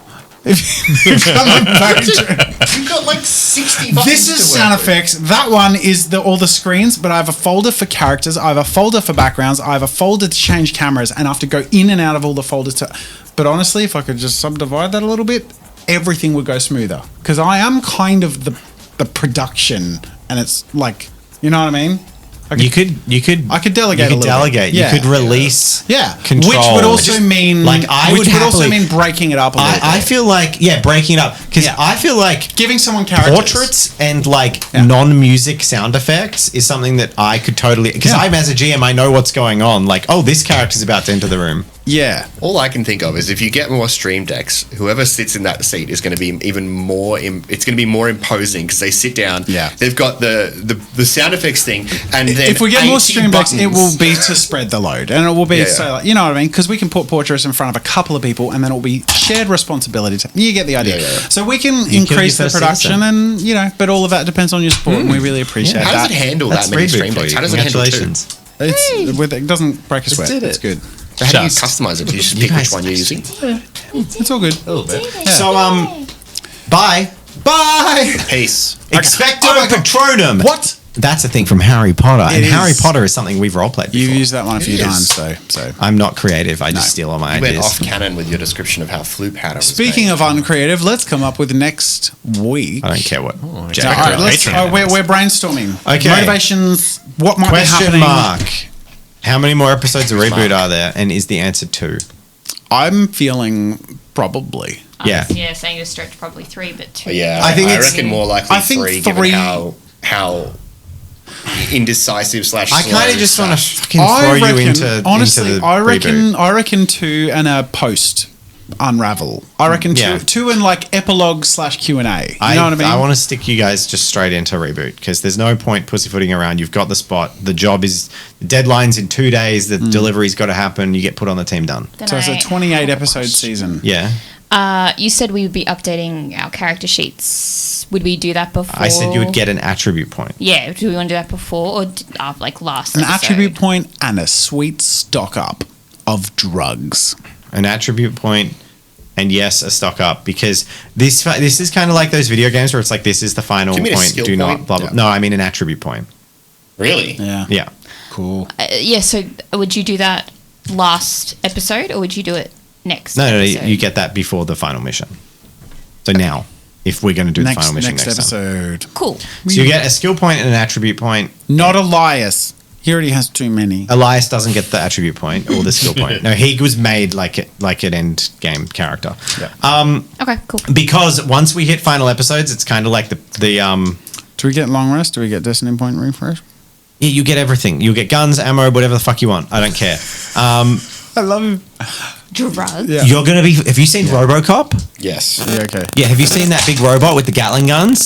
if you become a patron. You've got like 60 buttons. This is sound effects. That one is all the screens, but I have a folder for characters, I have a folder for backgrounds, I have a folder to change cameras, and I have to go in and out of all the folders but honestly, if I could just subdivide that a little bit, everything would go smoother, because I am kind of the production, and it's like, you know what I mean? I could delegate. You could delegate. Yeah. You could release. Yeah, Control. which would also mean like I which would would also happily- mean breaking it up a little bit. I feel like breaking it up, because Yeah. I feel like giving someone characters. portraits and like non-music sound effects is something that I could totally, because I'm as a GM, I know what's going on. Like, oh, this character's about to enter the room. Yeah. All I can think of is if you get more stream decks, whoever sits in that seat is going to be even more. It's going to be more imposing because they sit down. Yeah. They've got the sound effects thing, and then If we get more 80 stream decks, it will buttons. be to spread the load, and it will be Yeah, so yeah. like, you know what I mean? Because we can put portraits in front of a couple of people, and then it will be shared responsibility. You get the idea. Yeah. So we can killed increase your the first production, citizen. and but all of that depends on your support, and we really appreciate How that. does it handle That's that many Reboot stream for decks? you. How does it handle two? Congratulations. It doesn't break a sweat. did it. It's good. So how do you Just. customize it? Do you just You pick guys which one you're using? It's all good. A little bit. So bye. Bye. Peace. Expecto Oh my God. Patronum. What? That's a thing from Harry Potter, and It Harry is. Potter is something we've role played You've before. used that one a few It is. times, so. I'm not creative. I just steal all my You went ideas. off canon with your description of how flu powder was Speaking made. of uncreative, let's come up with next week. I don't care what. All Jack- right, let's, Patreon. we're brainstorming. Okay. Motivations. What might be Question happening? mark. How many more episodes of Reboot are there? And is the answer 2? I'm feeling probably. Yeah. Yeah, saying to stretch probably 3, but 2. Yeah, I think I it's- reckon more likely I think 3, three- given how indecisive slash. I kind of slow just want to slash- fucking throw you into honestly, into the I reckon reboot. I reckon 2 and a post unravel. I reckon Yeah. two and like epilogue / Q&A. You know what I mean? I want to stick you guys just straight into Reboot, because there's no point pussyfooting around. You've got the spot. The job is, the deadline's in 2 days. The delivery's got to happen. You get put on the team, done. Then So it's a I 28 have a episode question. season. Yeah. You said we would be updating our character sheets. Would we do that before? I said you would get an attribute point. Yeah, do we want to do that before or like last An episode? attribute point and a sweet stock up. of drugs. An attribute point, and yes, a stock up, because this is kind of like those video games where it's like, this is the final Do you mean a point. skill Do not point? blah blah. Yeah. No, I mean an attribute point. Really? Yeah. Yeah. Cool. Yeah, so would you do that last episode or would you do it next No, episode? you get that before the final mission. So now, if we're going to do the final mission next time. episode. Cool. So you get a skill point and an attribute point. Not Elias. He already has too many. Elias doesn't get the attribute point or the skill point. No, he was made like an end game character. Yeah. Okay, cool. Because once we hit final episodes, it's kind of like the Do we get long rest? Do we get destiny point refresh? yeah, you get everything. You get guns, ammo, whatever the fuck you want. I don't care. I love him. Drugs. Yeah. You're gonna be. Have you seen RoboCop? Yes. Yeah, okay. Yeah. Have you seen that big robot with the Gatling guns?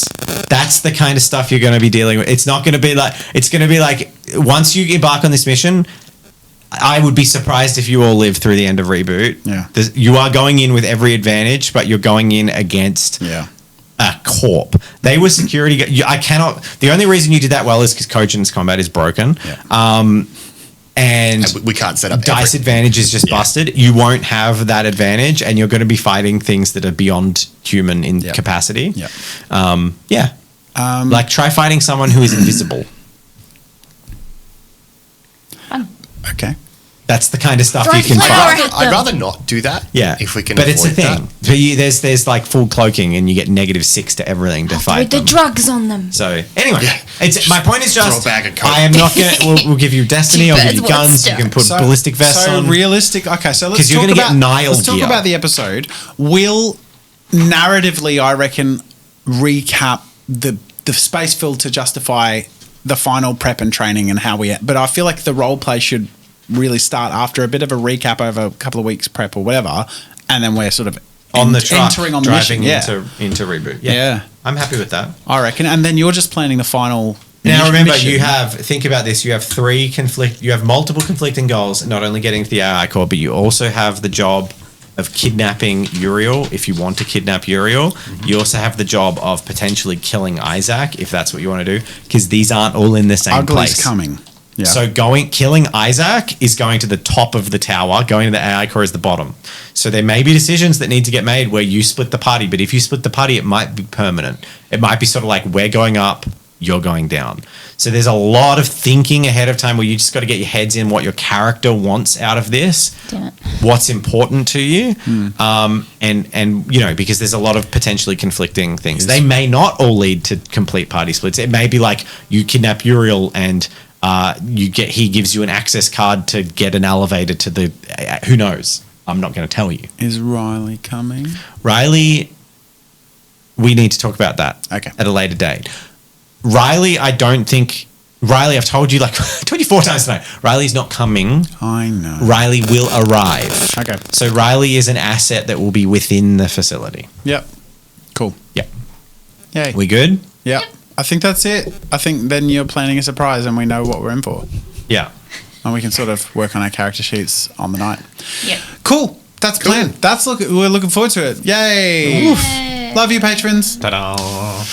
That's the kind of stuff you're gonna be dealing with. It's not gonna be like. It's gonna be like once you embark on this mission. I would be surprised if you all live through the end of Reboot. Yeah. You are going in with every advantage, but you're going in against Yeah. a corp. They were security. I cannot. The only reason you did that well is because Cogent's combat is broken. Yeah. And We can't set up dice advantage is just busted. You won't have that advantage, and you're going to be fighting things that are beyond human in Yep. capacity. Yep. Yeah. Like try fighting someone who is invisible. Okay. That's the kind of stuff Drive you can fire try. at I'd them. rather not do that. Yeah, If we can but it's a avoid thing. that. So there's like full cloaking, and you get -6 to everything to fight With the them. drugs on them. So anyway, it's my point is Throw a just bag of coke. I am not gonna. We'll give you destiny. I'll give you Two birds, one guns. You can put ballistic vests so on. realistic. Okay, so let's 'Cause you're talk gonna get about Nile let's talk gear. about the episode. Will narratively, I reckon, recap the space filled to justify the final prep and training and how we. But I feel like the role play should really start after a bit of a recap over a couple of weeks prep or whatever, and then we're sort of on the truck, entering on the driving mission. Yeah, into Reboot. Yeah. I'm happy with that. I reckon. And then you're just planning the final. Now remember, mission. think about this. You have multiple conflicting goals. Not only getting to the AI core, but you also have the job of kidnapping Uriel if you want to kidnap Uriel. You also have the job of potentially killing Isaac if that's what you want to do, because these aren't all in the same Ugly's place. coming. Yeah. So killing Isaac is going to the top of the tower, going to the AI core is the bottom. So there may be decisions that need to get made where you split the party, but if you split the party, it might be permanent. It might be sort of like we're going up, you're going down. So there's a lot of thinking ahead of time where you just got to get your heads in what your character wants out of this, Damn it. what's important to you, and you know, because there's a lot of potentially conflicting things. They may not all lead to complete party splits. It may be like you kidnap Uriel and he gives you an access card to get an elevator to the who knows. I'm not going to tell you. Is Riley coming? Riley, we need to talk about that at a later date. Riley, I've told you like 24 times tonight. Riley's not coming. I know. Riley will arrive. Okay. So Riley is an asset that will be within the facility. Yep. Cool. Yep. Yay. We good? Yep. I think that's it. I think then you're planning a surprise and we know what we're in for. Yeah. And we can sort of work on our character sheets on the night. Yep. Cool. That's planned. We're looking forward to it. Yay. Love you, patrons. Ta-da.